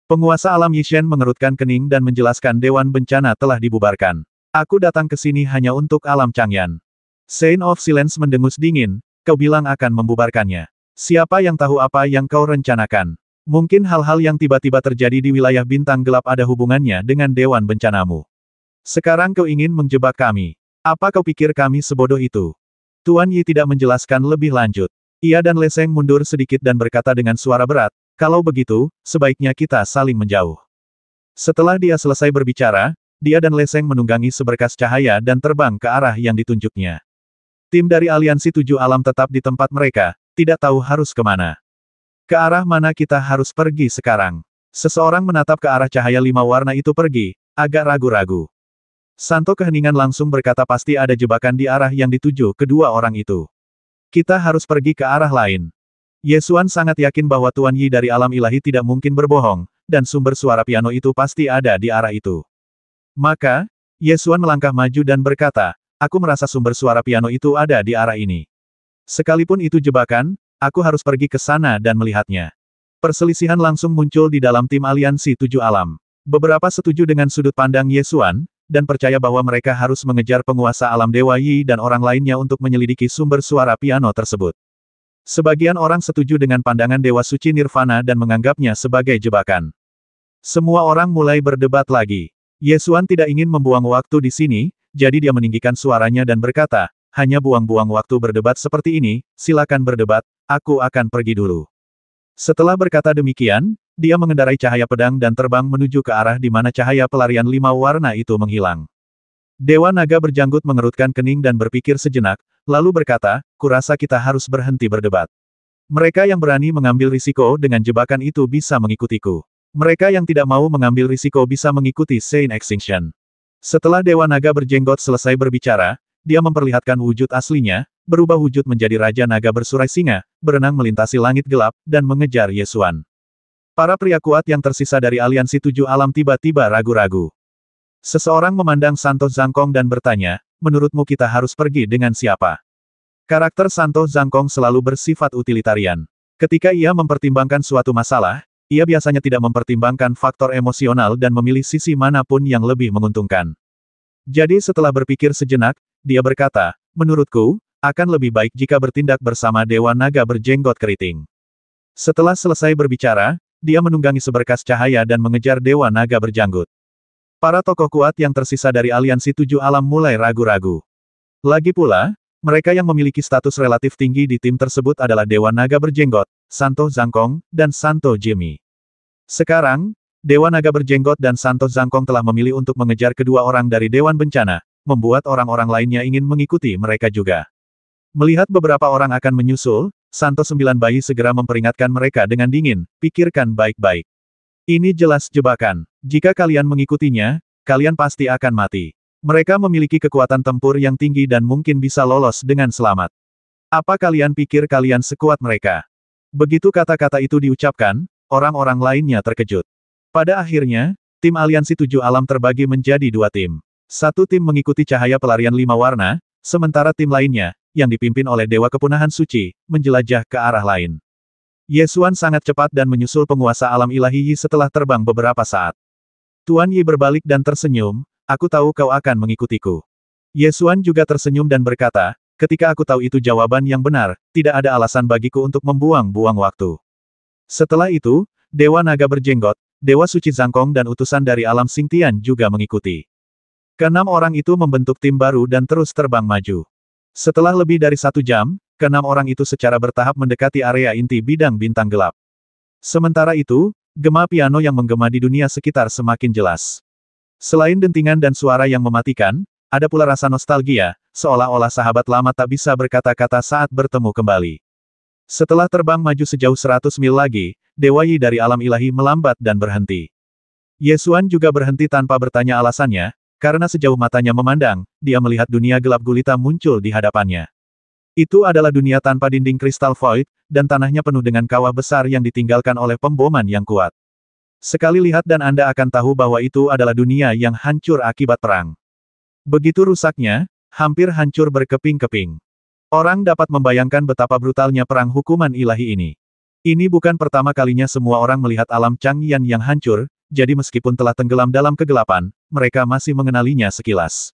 Penguasa alam Yishen mengerutkan kening dan menjelaskan Dewan Bencana telah dibubarkan. Aku datang ke sini hanya untuk alam Changyan. Saint of Silence mendengus dingin, kau bilang akan membubarkannya. Siapa yang tahu apa yang kau rencanakan? Mungkin hal-hal yang tiba-tiba terjadi di wilayah bintang gelap ada hubungannya dengan Dewan Bencanamu. Sekarang kau ingin menjebak kami. Apa kau pikir kami sebodoh itu? Tuan Yi tidak menjelaskan lebih lanjut. Ia dan Leseng mundur sedikit dan berkata dengan suara berat, kalau begitu, sebaiknya kita saling menjauh. Setelah dia selesai berbicara, dia dan Leseng menunggangi seberkas cahaya dan terbang ke arah yang ditunjuknya. Tim dari aliansi 7 alam tetap di tempat mereka, tidak tahu harus kemana. Ke arah mana kita harus pergi sekarang? Seseorang menatap ke arah cahaya 5 warna itu pergi, agak ragu-ragu. Santo Keheningan langsung berkata pasti ada jebakan di arah yang dituju kedua orang itu. Kita harus pergi ke arah lain. Yesuan sangat yakin bahwa Tuan Yi dari alam ilahi tidak mungkin berbohong, dan sumber suara piano itu pasti ada di arah itu. Maka, Yesuan melangkah maju dan berkata, aku merasa sumber suara piano itu ada di arah ini. Sekalipun itu jebakan, aku harus pergi ke sana dan melihatnya. Perselisihan langsung muncul di dalam tim aliansi 7 alam. Beberapa setuju dengan sudut pandang Yesuan, dan percaya bahwa mereka harus mengejar penguasa alam Dewa Yi dan orang lainnya untuk menyelidiki sumber suara piano tersebut. Sebagian orang setuju dengan pandangan Dewa Suci Nirvana dan menganggapnya sebagai jebakan. Semua orang mulai berdebat lagi. Ye Xuan tidak ingin membuang waktu di sini, jadi dia meninggikan suaranya dan berkata, hanya buang-buang waktu berdebat seperti ini, silakan berdebat, aku akan pergi dulu. Setelah berkata demikian, dia mengendarai cahaya pedang dan terbang menuju ke arah di mana cahaya pelarian 5 warna itu menghilang. Dewa Naga Berjanggut mengerutkan kening dan berpikir sejenak, lalu berkata, kurasa kita harus berhenti berdebat. Mereka yang berani mengambil risiko dengan jebakan itu bisa mengikutiku. Mereka yang tidak mau mengambil risiko bisa mengikuti Saint Extinction. Setelah Dewa Naga Berjenggot selesai berbicara, dia memperlihatkan wujud aslinya, berubah wujud menjadi Raja Naga bersurai singa, berenang melintasi langit gelap, dan mengejar Ye Xuan. Para pria kuat yang tersisa dari aliansi 7 alam tiba-tiba ragu-ragu. Seseorang memandang Santo Zhangkong dan bertanya, menurutmu kita harus pergi dengan siapa? Karakter Santo Zhangkong selalu bersifat utilitarian. Ketika ia mempertimbangkan suatu masalah, ia biasanya tidak mempertimbangkan faktor emosional dan memilih sisi manapun yang lebih menguntungkan. Jadi setelah berpikir sejenak, dia berkata, menurutku, akan lebih baik jika bertindak bersama Dewa Naga Berjenggot Keriting. Setelah selesai berbicara, dia menunggangi seberkas cahaya dan mengejar Dewa Naga Berjanggut. Para tokoh kuat yang tersisa dari aliansi 7 alam mulai ragu-ragu. Lagi pula, mereka yang memiliki status relatif tinggi di tim tersebut adalah Dewa Naga Berjenggot, Santo Zhangkong, dan Santo Jimmy. Sekarang, Dewa Naga Berjenggot dan Santo Zhangkong telah memilih untuk mengejar kedua orang dari Dewan Bencana, membuat orang-orang lainnya ingin mengikuti mereka juga. Melihat beberapa orang akan menyusul, Santo Sembilan Bayi segera memperingatkan mereka dengan dingin, pikirkan baik-baik. Ini jelas jebakan. Jika kalian mengikutinya, kalian pasti akan mati. Mereka memiliki kekuatan tempur yang tinggi dan mungkin bisa lolos dengan selamat. Apa kalian pikir kalian sekuat mereka? Begitu kata-kata itu diucapkan, orang-orang lainnya terkejut. Pada akhirnya, tim aliansi 7 alam terbagi menjadi 2 tim. Satu tim mengikuti cahaya pelarian 5 warna, sementara tim lainnya, yang dipimpin oleh Dewa Kepunahan Suci, menjelajah ke arah lain. Ye Xuan sangat cepat dan menyusul penguasa alam ilahi Yi setelah terbang beberapa saat. Tuan Yi berbalik dan tersenyum, aku tahu kau akan mengikutiku. Ye Xuan juga tersenyum dan berkata, ketika aku tahu itu jawaban yang benar, tidak ada alasan bagiku untuk membuang-buang waktu. Setelah itu, Dewa Naga Berjenggot, Dewa Suci Zhangkong dan utusan dari alam Xingtian juga mengikuti. Keenam orang itu membentuk tim baru dan terus terbang maju. Setelah lebih dari 1 jam, keenam orang itu secara bertahap mendekati area inti bidang bintang gelap. Sementara itu, gema piano yang menggema di dunia sekitar semakin jelas. Selain dentingan dan suara yang mematikan, ada pula rasa nostalgia, seolah-olah sahabat lama tak bisa berkata-kata saat bertemu kembali. Setelah terbang maju sejauh 100 mil lagi, Dewa Yi dari alam ilahi melambat dan berhenti. Ye Xuan juga berhenti tanpa bertanya alasannya, karena sejauh matanya memandang, dia melihat dunia gelap gulita muncul di hadapannya. Itu adalah dunia tanpa dinding kristal void, dan tanahnya penuh dengan kawah besar yang ditinggalkan oleh pemboman yang kuat. Sekali lihat dan Anda akan tahu bahwa itu adalah dunia yang hancur akibat perang. Begitu rusaknya, hampir hancur berkeping-keping. Orang dapat membayangkan betapa brutalnya perang hukuman ilahi ini. Ini bukan pertama kalinya semua orang melihat alam Changyan yang hancur, jadi meskipun telah tenggelam dalam kegelapan, mereka masih mengenalinya sekilas.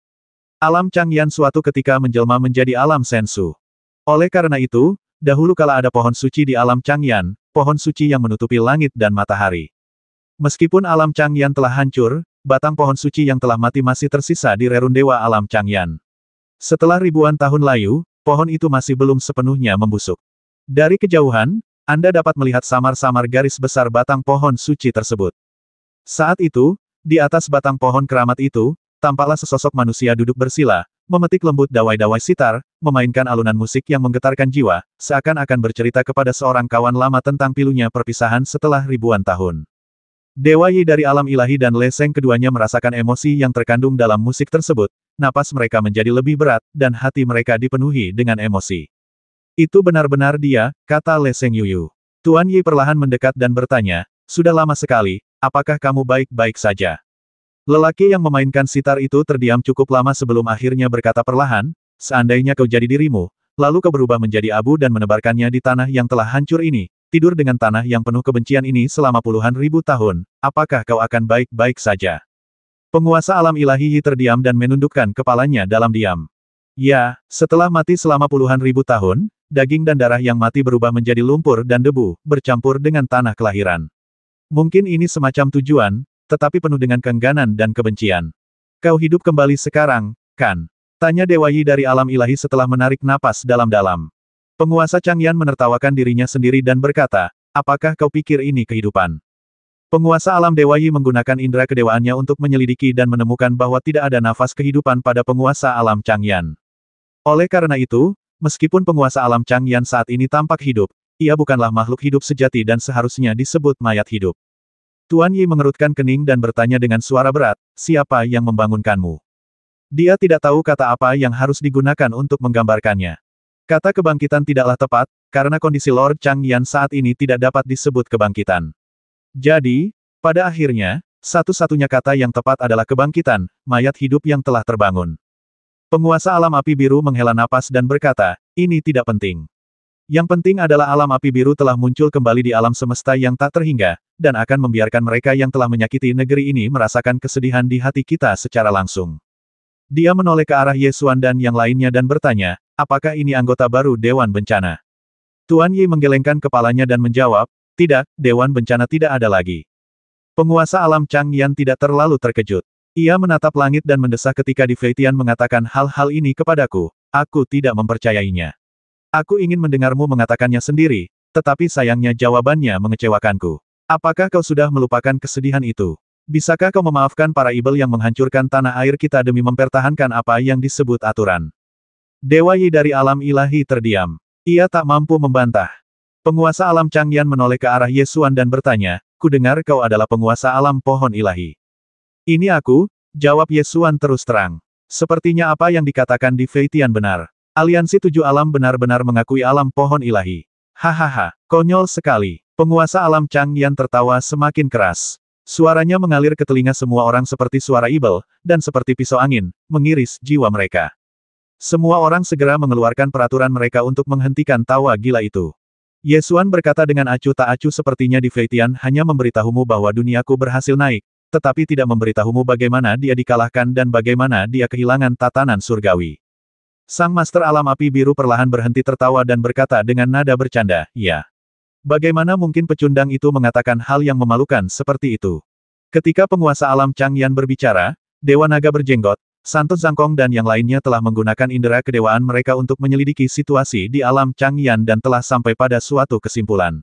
Alam Changyan suatu ketika menjelma menjadi alam Sensu. Oleh karena itu, dahulu kala ada pohon suci di alam Changyan, pohon suci yang menutupi langit dan matahari. Meskipun alam Changyan telah hancur, batang pohon suci yang telah mati masih tersisa di rerun dewa alam Changyan. Setelah ribuan tahun layu, pohon itu masih belum sepenuhnya membusuk. Dari kejauhan, Anda dapat melihat samar-samar garis besar batang pohon suci tersebut. Saat itu, di atas batang pohon keramat itu, tampaklah sesosok manusia duduk bersila, memetik lembut dawai-dawai sitar, memainkan alunan musik yang menggetarkan jiwa, seakan-akan bercerita kepada seorang kawan lama tentang pilunya perpisahan setelah ribuan tahun. Dewa Yi dari alam ilahi dan Le Seng keduanya merasakan emosi yang terkandung dalam musik tersebut, napas mereka menjadi lebih berat, dan hati mereka dipenuhi dengan emosi. Itu benar-benar dia, kata Le Seng Yuyu. Tuan Yi perlahan mendekat dan bertanya, sudah lama sekali, apakah kamu baik-baik saja? Lelaki yang memainkan sitar itu terdiam cukup lama sebelum akhirnya berkata perlahan, seandainya kau jadi dirimu, lalu kau berubah menjadi abu dan menebarkannya di tanah yang telah hancur ini, tidur dengan tanah yang penuh kebencian ini selama puluhan ribu tahun, apakah kau akan baik-baik saja? Penguasa alam ilahi Yi terdiam dan menundukkan kepalanya dalam diam. Ya, setelah mati selama puluhan ribu tahun, daging dan darah yang mati berubah menjadi lumpur dan debu, bercampur dengan tanah kelahiran. Mungkin ini semacam tujuan, tetapi penuh dengan keengganan dan kebencian. Kau hidup kembali sekarang, kan? Tanya Dewa Yi dari alam ilahi setelah menarik napas dalam-dalam. Penguasa Changyan menertawakan dirinya sendiri dan berkata, apakah kau pikir ini kehidupan? Penguasa alam Dewa Yi menggunakan indera kedewaannya untuk menyelidiki dan menemukan bahwa tidak ada nafas kehidupan pada penguasa alam Changyan. Oleh karena itu, meskipun penguasa alam Changyan saat ini tampak hidup, ia bukanlah makhluk hidup sejati dan seharusnya disebut mayat hidup. Tuan Yi mengerutkan kening dan bertanya dengan suara berat, siapa yang membangunkanmu? Dia tidak tahu kata apa yang harus digunakan untuk menggambarkannya. Kata kebangkitan tidaklah tepat, karena kondisi Lord Changyan saat ini tidak dapat disebut kebangkitan. Jadi, pada akhirnya, satu-satunya kata yang tepat adalah kebangkitan, mayat hidup yang telah terbangun. Penguasa alam api biru menghela napas dan berkata, ini tidak penting. Yang penting adalah alam api biru telah muncul kembali di alam semesta yang tak terhingga, dan akan membiarkan mereka yang telah menyakiti negeri ini merasakan kesedihan di hati kita secara langsung. Dia menoleh ke arah Yesuan dan yang lainnya dan bertanya, apakah ini anggota baru Dewan Bencana? Tuan Yi menggelengkan kepalanya dan menjawab, tidak, Dewan Bencana tidak ada lagi. Penguasa alam Changyan tidak terlalu terkejut. Ia menatap langit dan mendesah ketika Di Feitian mengatakan hal-hal ini kepadaku, aku tidak mempercayainya. Aku ingin mendengarmu mengatakannya sendiri, tetapi sayangnya jawabannya mengecewakanku. Apakah kau sudah melupakan kesedihan itu? Bisakah kau memaafkan para ibel yang menghancurkan tanah air kita demi mempertahankan apa yang disebut aturan? Dewa Yi dari alam ilahi terdiam. Ia tak mampu membantah. Penguasa alam Changyan menoleh ke arah Yesuan dan bertanya, ku dengar kau adalah penguasa alam pohon ilahi. Ini aku, jawab Yesuan terus terang. Sepertinya apa yang dikatakan Di Feitian benar. Aliansi tujuh alam benar-benar mengakui alam pohon ilahi. Hahaha, konyol sekali. Penguasa alam Changyan tertawa semakin keras. Suaranya mengalir ke telinga semua orang seperti suara ibel, dan seperti pisau angin, mengiris jiwa mereka. Semua orang segera mengeluarkan peraturan mereka untuk menghentikan tawa gila itu. Yesuan berkata dengan acuh tak acuh sepertinya Di Feitian hanya memberitahumu bahwa duniaku berhasil naik, tetapi tidak memberitahumu bagaimana dia dikalahkan dan bagaimana dia kehilangan tatanan surgawi. Sang Master Alam Api Biru perlahan berhenti tertawa dan berkata dengan nada bercanda, ya. Bagaimana mungkin pecundang itu mengatakan hal yang memalukan seperti itu? Ketika penguasa alam Changyan berbicara, Dewa Naga berjenggot, Santo Zhangkong dan yang lainnya telah menggunakan indera kedewaan mereka untuk menyelidiki situasi di alam Changyan dan telah sampai pada suatu kesimpulan.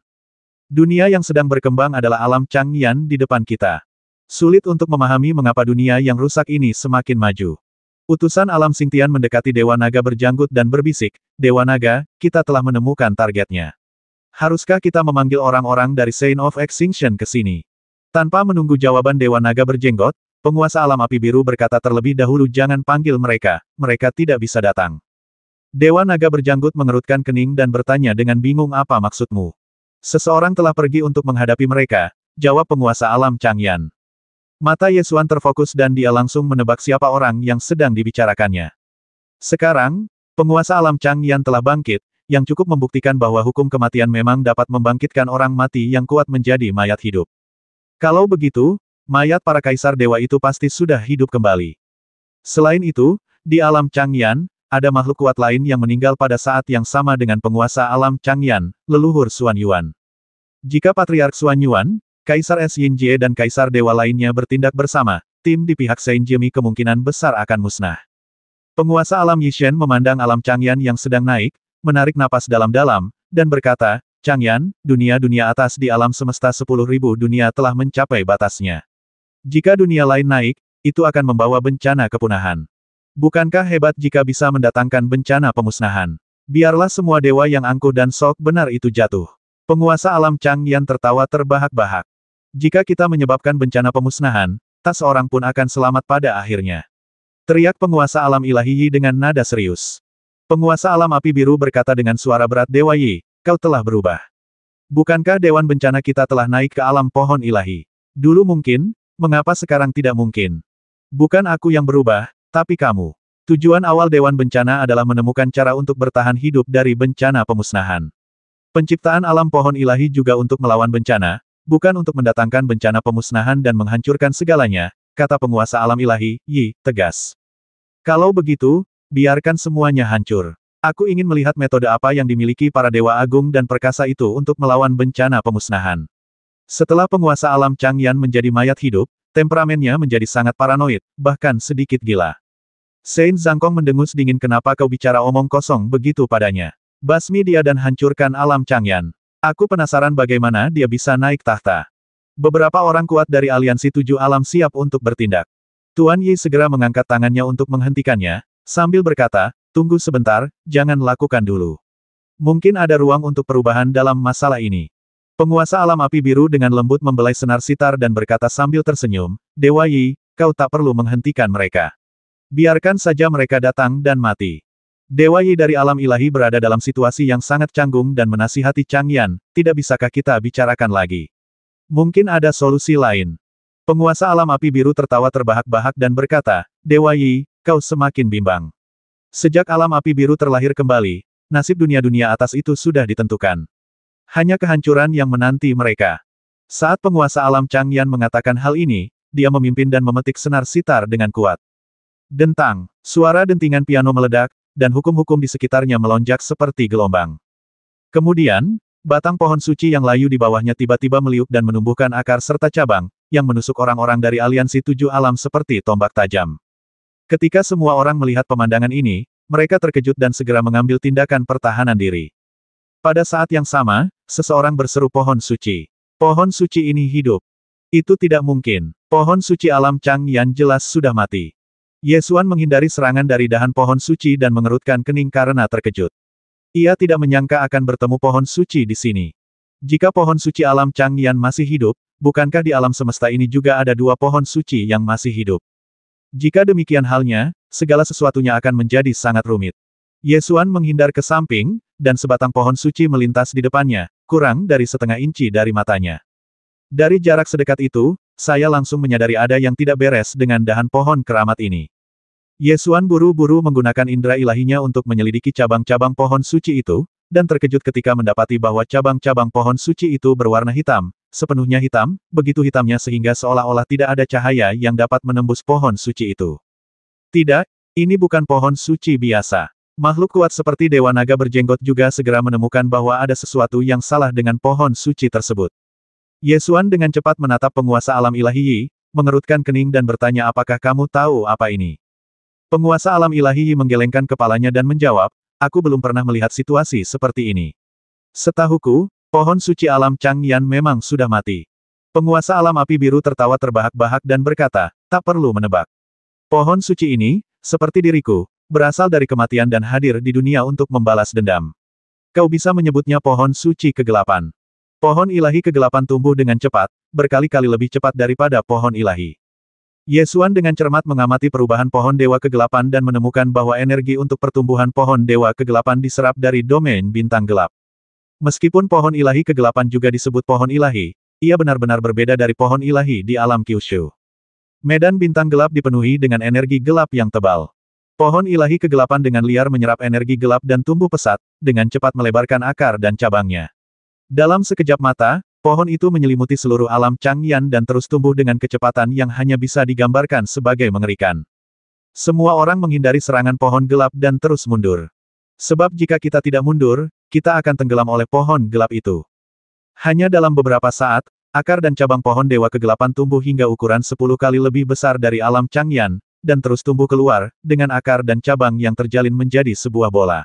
Dunia yang sedang berkembang adalah alam Changyan di depan kita. Sulit untuk memahami mengapa dunia yang rusak ini semakin maju. Utusan alam Xingtian mendekati Dewa Naga berjanggut dan berbisik, Dewa Naga, kita telah menemukan targetnya. Haruskah kita memanggil orang-orang dari Sign of Extinction ke sini? Tanpa menunggu jawaban Dewa Naga berjenggot, penguasa alam api biru berkata terlebih dahulu jangan panggil mereka, mereka tidak bisa datang. Dewa Naga berjanggut mengerutkan kening dan bertanya dengan bingung apa maksudmu? Seseorang telah pergi untuk menghadapi mereka, jawab penguasa alam Changyan. Mata Yesuan terfokus dan dia langsung menebak siapa orang yang sedang dibicarakannya. Sekarang, penguasa alam Changyan telah bangkit, yang cukup membuktikan bahwa hukum kematian memang dapat membangkitkan orang mati yang kuat menjadi mayat hidup. Kalau begitu, mayat para kaisar dewa itu pasti sudah hidup kembali. Selain itu, di alam Changyan, ada makhluk kuat lain yang meninggal pada saat yang sama dengan penguasa alam Changyan, leluhur Xuan Yuan. Jika Patriark Xuan Yuan, Kaisar Es Yin Jie dan kaisar dewa lainnya bertindak bersama, tim di pihak Saint Jimmy kemungkinan besar akan musnah. Penguasa alam Yishen memandang alam Changyan yang sedang naik, menarik napas dalam-dalam, dan berkata, Changyan, dunia-dunia atas di alam semesta 10.000 dunia telah mencapai batasnya. Jika dunia lain naik, itu akan membawa bencana kepunahan. Bukankah hebat jika bisa mendatangkan bencana pemusnahan? Biarlah semua dewa yang angkuh dan sok benar itu jatuh. Penguasa alam Changyan tertawa terbahak-bahak. Jika kita menyebabkan bencana pemusnahan, tak seorang pun akan selamat pada akhirnya. Teriak penguasa alam ilahi Yi dengan nada serius. Penguasa alam api biru berkata dengan suara berat Dewa Yi, kau telah berubah. Bukankah Dewan Bencana kita telah naik ke alam pohon ilahi? Dulu mungkin, mengapa sekarang tidak mungkin? Bukan aku yang berubah, tapi kamu. Tujuan awal Dewan Bencana adalah menemukan cara untuk bertahan hidup dari bencana pemusnahan. Penciptaan alam pohon ilahi juga untuk melawan bencana, bukan untuk mendatangkan bencana pemusnahan dan menghancurkan segalanya, kata penguasa alam ilahi, Yi, tegas. Kalau begitu, biarkan semuanya hancur. Aku ingin melihat metode apa yang dimiliki para dewa agung dan perkasa itu untuk melawan bencana pemusnahan. Setelah penguasa alam Changyan menjadi mayat hidup, temperamennya menjadi sangat paranoid, bahkan sedikit gila. Saint Zhangkong mendengus dingin. Kenapa kau bicara omong kosong begitu padanya? Basmi dia dan hancurkan alam Changyan. Aku penasaran bagaimana dia bisa naik tahta. Beberapa orang kuat dari aliansi 7 alam siap untuk bertindak. Tuan Yi segera mengangkat tangannya untuk menghentikannya, sambil berkata, tunggu sebentar, jangan lakukan dulu. Mungkin ada ruang untuk perubahan dalam masalah ini. Penguasa alam api biru dengan lembut membelai senar sitar dan berkata sambil tersenyum, Dewa Yi, kau tak perlu menghentikan mereka. Biarkan saja mereka datang dan mati. Dewa Yi dari alam ilahi berada dalam situasi yang sangat canggung dan menasihati Changyan, tidak bisakah kita bicarakan lagi? Mungkin ada solusi lain. Penguasa alam api biru tertawa terbahak-bahak dan berkata, Dewa Yi, kau semakin bimbang. Sejak alam api biru terlahir kembali, nasib dunia-dunia atas itu sudah ditentukan. Hanya kehancuran yang menanti mereka. Saat penguasa alam Changyan mengatakan hal ini, dia memimpin dan memetik senar sitar dengan kuat. Dentang, suara dentingan piano meledak, dan hukum-hukum di sekitarnya melonjak seperti gelombang. Kemudian, batang pohon suci yang layu di bawahnya tiba-tiba meliuk dan menumbuhkan akar serta cabang, yang menusuk orang-orang dari aliansi 7 alam seperti tombak tajam. Ketika semua orang melihat pemandangan ini, mereka terkejut dan segera mengambil tindakan pertahanan diri. Pada saat yang sama, seseorang berseru pohon suci. Pohon suci ini hidup. Itu tidak mungkin. Pohon suci alam Changyan jelas sudah mati. Yesuan menghindari serangan dari dahan pohon suci dan mengerutkan kening karena terkejut. Ia tidak menyangka akan bertemu pohon suci di sini. Jika pohon suci alam Changyan masih hidup, bukankah di alam semesta ini juga ada 2 pohon suci yang masih hidup? Jika demikian halnya, segala sesuatunya akan menjadi sangat rumit. Yesuan menghindar ke samping, dan sebatang pohon suci melintas di depannya, kurang dari setengah inci dari matanya. Dari jarak sedekat itu, saya langsung menyadari ada yang tidak beres dengan dahan pohon keramat ini. Yesuan buru-buru menggunakan indera ilahinya untuk menyelidiki cabang-cabang pohon suci itu, dan terkejut ketika mendapati bahwa cabang-cabang pohon suci itu berwarna hitam, sepenuhnya hitam, begitu hitamnya sehingga seolah-olah tidak ada cahaya yang dapat menembus pohon suci itu. Tidak, ini bukan pohon suci biasa. Makhluk kuat seperti Dewa Naga berjenggot juga segera menemukan bahwa ada sesuatu yang salah dengan pohon suci tersebut. Yesuan dengan cepat menatap penguasa alam ilahi Yi, mengerutkan kening dan bertanya apakah kamu tahu apa ini? Penguasa alam ilahi Yi menggelengkan kepalanya dan menjawab, aku belum pernah melihat situasi seperti ini. Setahuku, pohon suci alam Changyan memang sudah mati. Penguasa alam api biru tertawa terbahak-bahak dan berkata, tak perlu menebak. Pohon suci ini, seperti diriku, berasal dari kematian dan hadir di dunia untuk membalas dendam. Kau bisa menyebutnya pohon suci kegelapan. Pohon ilahi kegelapan tumbuh dengan cepat, berkali-kali lebih cepat daripada pohon ilahi. Yesuan dengan cermat mengamati perubahan pohon dewa kegelapan dan menemukan bahwa energi untuk pertumbuhan pohon dewa kegelapan diserap dari domain bintang gelap. Meskipun pohon ilahi kegelapan juga disebut pohon ilahi, ia benar-benar berbeda dari pohon ilahi di alam Kyushu. Medan bintang gelap dipenuhi dengan energi gelap yang tebal. Pohon ilahi kegelapan dengan liar menyerap energi gelap dan tumbuh pesat, dengan cepat melebarkan akar dan cabangnya. Dalam sekejap mata, pohon itu menyelimuti seluruh alam Changyan dan terus tumbuh dengan kecepatan yang hanya bisa digambarkan sebagai mengerikan. Semua orang menghindari serangan pohon gelap dan terus mundur. Sebab jika kita tidak mundur, kita akan tenggelam oleh pohon gelap itu. Hanya dalam beberapa saat, akar dan cabang pohon dewa kegelapan tumbuh hingga ukuran 10 kali lebih besar dari alam Changyan, dan terus tumbuh keluar, dengan akar dan cabang yang terjalin menjadi sebuah bola.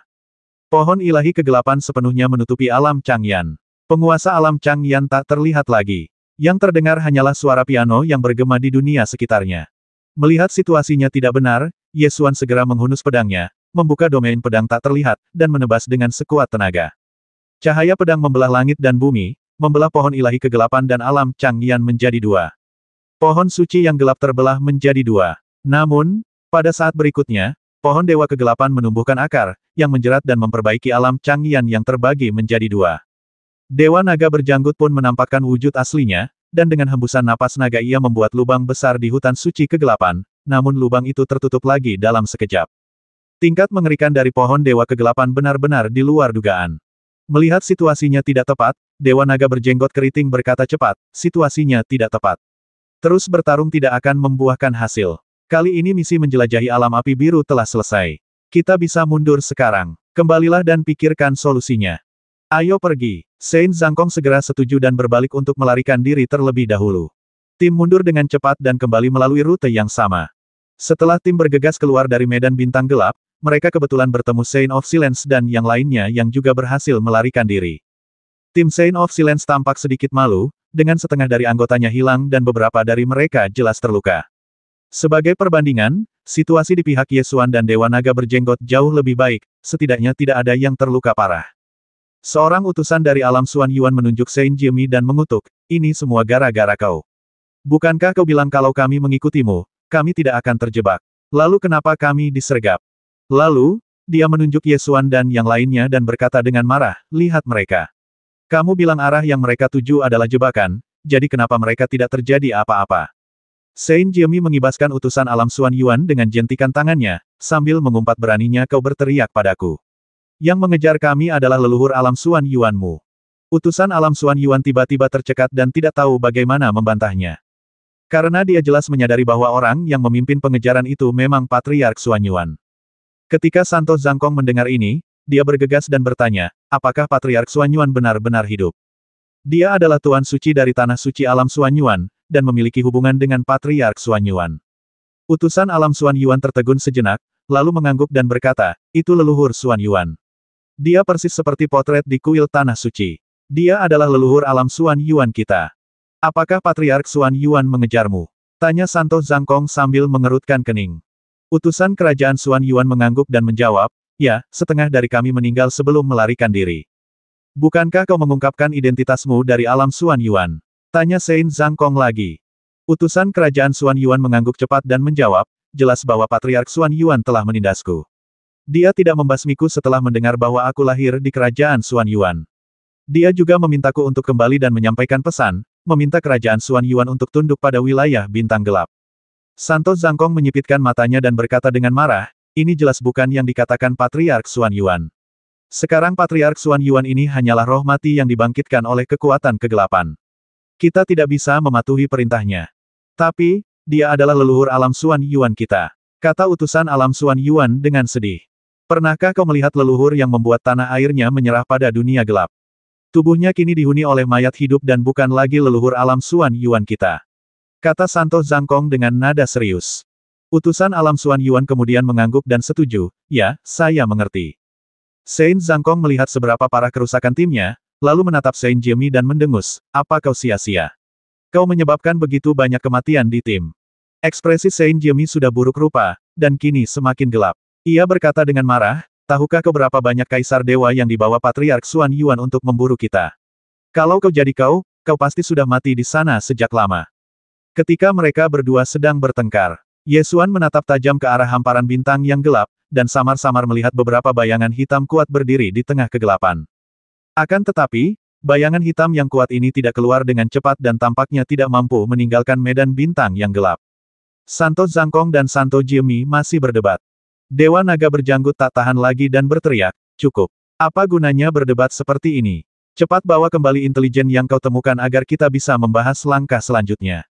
Pohon ilahi kegelapan sepenuhnya menutupi alam Changyan. Penguasa alam Changyan tak terlihat lagi. Yang terdengar hanyalah suara piano yang bergema di dunia sekitarnya. Melihat situasinya tidak benar, Yesuan segera menghunus pedangnya, membuka domain pedang tak terlihat, dan menebas dengan sekuat tenaga. Cahaya pedang membelah langit dan bumi, membelah pohon ilahi kegelapan dan alam Changyan menjadi 2. Pohon suci yang gelap terbelah menjadi 2. Namun, pada saat berikutnya, pohon dewa kegelapan menumbuhkan akar, yang menjerat dan memperbaiki alam Changyan yang terbagi menjadi 2. Dewa Naga berjanggut pun menampakkan wujud aslinya, dan dengan hembusan napas naga ia membuat lubang besar di hutan suci kegelapan, namun lubang itu tertutup lagi dalam sekejap. Tingkat mengerikan dari pohon dewa kegelapan benar-benar di luar dugaan. Melihat situasinya tidak tepat, Dewa Naga berjenggot keriting berkata cepat, situasinya tidak tepat. Terus bertarung tidak akan membuahkan hasil. Kali ini misi menjelajahi alam api biru telah selesai. Kita bisa mundur sekarang. Kembalilah dan pikirkan solusinya. Ayo pergi. Saint Zhangkong segera setuju dan berbalik untuk melarikan diri terlebih dahulu. Tim mundur dengan cepat dan kembali melalui rute yang sama. Setelah tim bergegas keluar dari medan bintang gelap, mereka kebetulan bertemu Saint of Silence dan yang lainnya yang juga berhasil melarikan diri. Tim Saint of Silence tampak sedikit malu, dengan setengah dari anggotanya hilang dan beberapa dari mereka jelas terluka. Sebagai perbandingan, situasi di pihak Yesuan dan Dewa Naga berjenggot jauh lebih baik, setidaknya tidak ada yang terluka parah. Seorang utusan dari alam Xuan Yuan menunjuk Saint Jimmy dan mengutuk, ini semua gara-gara kau. Bukankah kau bilang kalau kami mengikutimu, kami tidak akan terjebak. Lalu kenapa kami disergap? Lalu, dia menunjuk Yesuan dan yang lainnya dan berkata dengan marah, lihat mereka. Kamu bilang arah yang mereka tuju adalah jebakan, jadi kenapa mereka tidak terjadi apa-apa? Saint Jimmy mengibaskan utusan alam Xuan Yuan dengan jentikan tangannya, sambil mengumpat beraninya kau berteriak padaku. Yang mengejar kami adalah leluhur alam Xuan Yuanmu. Utusan alam Xuan Yuan tiba-tiba tercekat dan tidak tahu bagaimana membantahnya. Karena dia jelas menyadari bahwa orang yang memimpin pengejaran itu memang Patriark Xuan Yuan. Ketika Santo Zhangkong mendengar ini, dia bergegas dan bertanya, apakah Patriark Xuan Yuan benar-benar hidup? Dia adalah Tuan Suci dari Tanah Suci Alam Xuan Yuan, dan memiliki hubungan dengan Patriark Xuan Yuan. Utusan alam Xuan Yuan tertegun sejenak, lalu mengangguk dan berkata, itu leluhur Xuan Yuan. Dia persis seperti potret di kuil Tanah Suci. Dia adalah leluhur alam Xuan Yuan kita. Apakah Patriark Xuan Yuan mengejarmu? Tanya Santo Zhangkong sambil mengerutkan kening. Utusan kerajaan Xuan Yuan mengangguk dan menjawab, ya, setengah dari kami meninggal sebelum melarikan diri. Bukankah kau mengungkapkan identitasmu dari alam Xuan Yuan? Tanya Saint Zhangkong lagi. Utusan kerajaan Xuan Yuan mengangguk cepat dan menjawab, jelas bahwa Patriark Xuan Yuan telah menindasku. Dia tidak membasmiku setelah mendengar bahwa aku lahir di kerajaan Xuan Yuan. Dia juga memintaku untuk kembali dan menyampaikan pesan, meminta kerajaan Xuan Yuan untuk tunduk pada wilayah bintang gelap. Santo Zhangkong menyipitkan matanya dan berkata dengan marah, ini jelas bukan yang dikatakan Patriark Xuan Yuan. Sekarang Patriark Xuan Yuan ini hanyalah roh mati yang dibangkitkan oleh kekuatan kegelapan. Kita tidak bisa mematuhi perintahnya. Tapi, dia adalah leluhur alam Xuan Yuan kita. Kata utusan alam Xuan Yuan dengan sedih. Pernahkah kau melihat leluhur yang membuat tanah airnya menyerah pada dunia gelap? Tubuhnya kini dihuni oleh mayat hidup dan bukan lagi leluhur alam Xuan Yuan kita. Kata Santo Zhangkong dengan nada serius. Utusan alam Xuan Yuan kemudian mengangguk dan setuju, ya, saya mengerti. Saint Zhangkong melihat seberapa parah kerusakan timnya, lalu menatap Saint Jimmy dan mendengus, apa kau sia-sia? Kau menyebabkan begitu banyak kematian di tim. Ekspresi Saint Jimmy sudah buruk rupa, dan kini semakin gelap. Ia berkata dengan marah, tahukah kau berapa banyak kaisar dewa yang dibawa Patriark Xuan Yuan untuk memburu kita? Kalau kau jadi kau pasti sudah mati di sana sejak lama. Ketika mereka berdua sedang bertengkar, Yesuan menatap tajam ke arah hamparan bintang yang gelap, dan samar-samar melihat beberapa bayangan hitam kuat berdiri di tengah kegelapan. Akan tetapi, bayangan hitam yang kuat ini tidak keluar dengan cepat dan tampaknya tidak mampu meninggalkan medan bintang yang gelap. Santo Zhangkong dan Santo Jimmy masih berdebat. Dewa Naga berjanggut tak tahan lagi dan berteriak, cukup. Apa gunanya berdebat seperti ini? Cepat bawa kembali intelijen yang kau temukan agar kita bisa membahas langkah selanjutnya.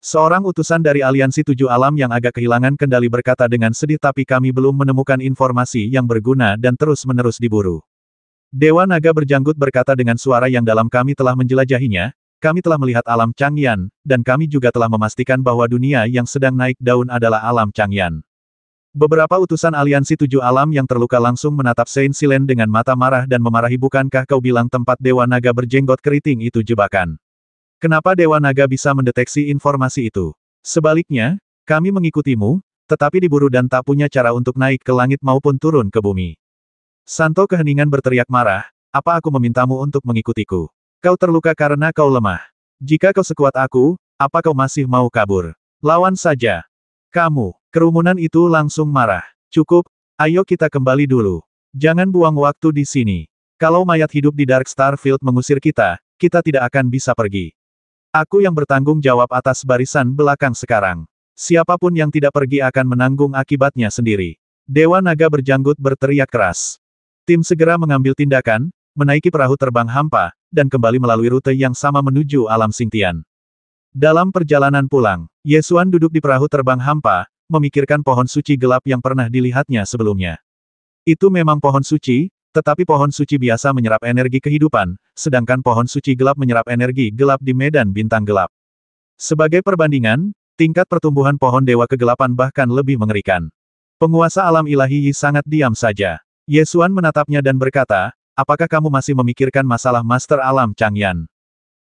Seorang utusan dari aliansi 7 alam yang agak kehilangan kendali berkata dengan sedih tapi kami belum menemukan informasi yang berguna dan terus-menerus diburu. Dewa Naga berjanggut berkata dengan suara yang dalam kami telah menjelajahinya, kami telah melihat alam Changyan, dan kami juga telah memastikan bahwa dunia yang sedang naik daun adalah alam Changyan. Beberapa utusan aliansi 7 alam yang terluka langsung menatap Saint Silen dengan mata marah dan memarahi bukankah kau bilang tempat Dewa Naga berjenggot keriting itu jebakan? Kenapa Dewa Naga bisa mendeteksi informasi itu? Sebaliknya, kami mengikutimu, tetapi diburu dan tak punya cara untuk naik ke langit maupun turun ke bumi. Santo Keheningan berteriak marah, apa aku memintamu untuk mengikutiku? Kau terluka karena kau lemah. Jika kau sekuat aku, apa kau masih mau kabur? Lawan saja. Kamu. Kerumunan itu langsung marah. Cukup, ayo kita kembali dulu. Jangan buang waktu di sini. Kalau mayat hidup di Dark Star Field mengusir kita tidak akan bisa pergi. Aku yang bertanggung jawab atas barisan belakang sekarang. Siapapun yang tidak pergi akan menanggung akibatnya sendiri. Dewa Naga berjanggut berteriak keras. Tim segera mengambil tindakan, menaiki perahu terbang hampa, dan kembali melalui rute yang sama menuju alam Xingtian. Dalam perjalanan pulang, Ye Xuan duduk di perahu terbang hampa, memikirkan pohon suci gelap yang pernah dilihatnya sebelumnya. Itu memang pohon suci, tetapi pohon suci biasa menyerap energi kehidupan, sedangkan pohon suci gelap menyerap energi gelap di medan bintang gelap. Sebagai perbandingan, tingkat pertumbuhan pohon dewa kegelapan bahkan lebih mengerikan. Penguasa alam ilahi Yi sangat diam saja. Ye Xuan menatapnya dan berkata, apakah kamu masih memikirkan masalah Master Alam Changyan?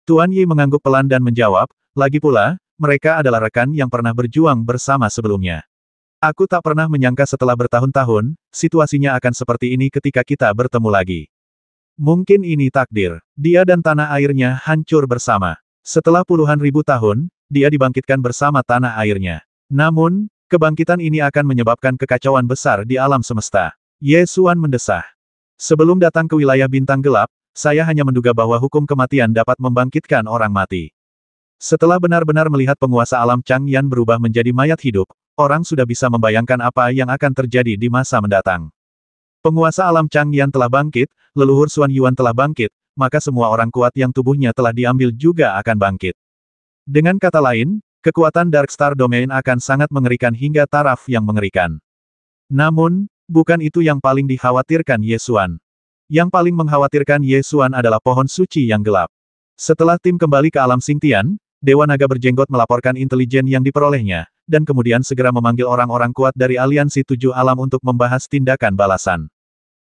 Tuan Yi mengangguk pelan dan menjawab, lagi pula, mereka adalah rekan yang pernah berjuang bersama sebelumnya. Aku tak pernah menyangka setelah bertahun-tahun, situasinya akan seperti ini ketika kita bertemu lagi. Mungkin ini takdir. Dia dan tanah airnya hancur bersama. Setelah puluhan ribu tahun, dia dibangkitkan bersama tanah airnya. Namun, kebangkitan ini akan menyebabkan kekacauan besar di alam semesta. Ye Xuan mendesah. Sebelum datang ke wilayah bintang gelap, saya hanya menduga bahwa hukum kematian dapat membangkitkan orang mati. Setelah benar-benar melihat penguasa alam Changyan berubah menjadi mayat hidup, orang sudah bisa membayangkan apa yang akan terjadi di masa mendatang. Penguasa alam Changyan telah bangkit, leluhur Xuan Yuan telah bangkit, maka semua orang kuat yang tubuhnya telah diambil juga akan bangkit. Dengan kata lain, kekuatan Dark Star Domain akan sangat mengerikan hingga taraf yang mengerikan. Namun, bukan itu yang paling dikhawatirkan Ye Xuan. Yang paling mengkhawatirkan Ye Xuan adalah pohon suci yang gelap. Setelah tim kembali ke alam Xingtian, Dewa Naga Berjenggot melaporkan intelijen yang diperolehnya, dan kemudian segera memanggil orang-orang kuat dari Aliansi Tujuh Alam untuk membahas tindakan balasan.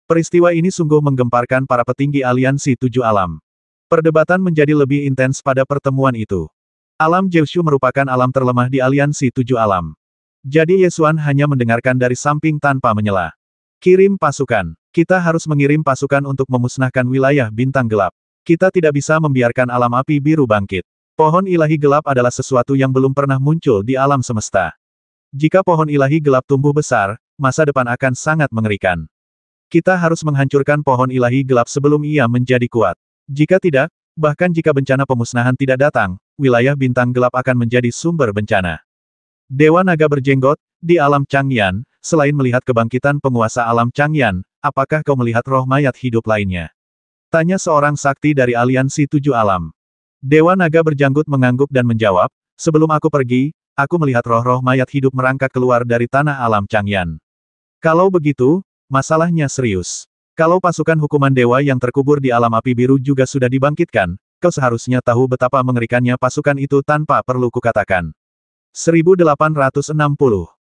Peristiwa ini sungguh menggemparkan para petinggi Aliansi Tujuh Alam. Perdebatan menjadi lebih intens pada pertemuan itu. Alam Jiushu merupakan alam terlemah di Aliansi Tujuh Alam. Jadi Ye Xuan hanya mendengarkan dari samping tanpa menyela. Kirim pasukan. Kita harus mengirim pasukan untuk memusnahkan wilayah bintang gelap. Kita tidak bisa membiarkan alam api biru bangkit. Pohon ilahi gelap adalah sesuatu yang belum pernah muncul di alam semesta. Jika pohon ilahi gelap tumbuh besar, masa depan akan sangat mengerikan. Kita harus menghancurkan pohon ilahi gelap sebelum ia menjadi kuat. Jika tidak, bahkan jika bencana pemusnahan tidak datang, wilayah bintang gelap akan menjadi sumber bencana. Dewa Naga Berjenggot, di alam Changyan, selain melihat kebangkitan penguasa alam Changyan, apakah kau melihat roh mayat hidup lainnya? Tanya seorang sakti dari Aliansi Tujuh Alam. Dewa Naga Berjanggut mengangguk dan menjawab, sebelum aku pergi, aku melihat roh-roh mayat hidup merangkak keluar dari tanah alam Changyan. Kalau begitu, masalahnya serius. Kalau pasukan hukuman dewa yang terkubur di alam api biru juga sudah dibangkitkan, kau seharusnya tahu betapa mengerikannya pasukan itu tanpa perlu kukatakan. 1860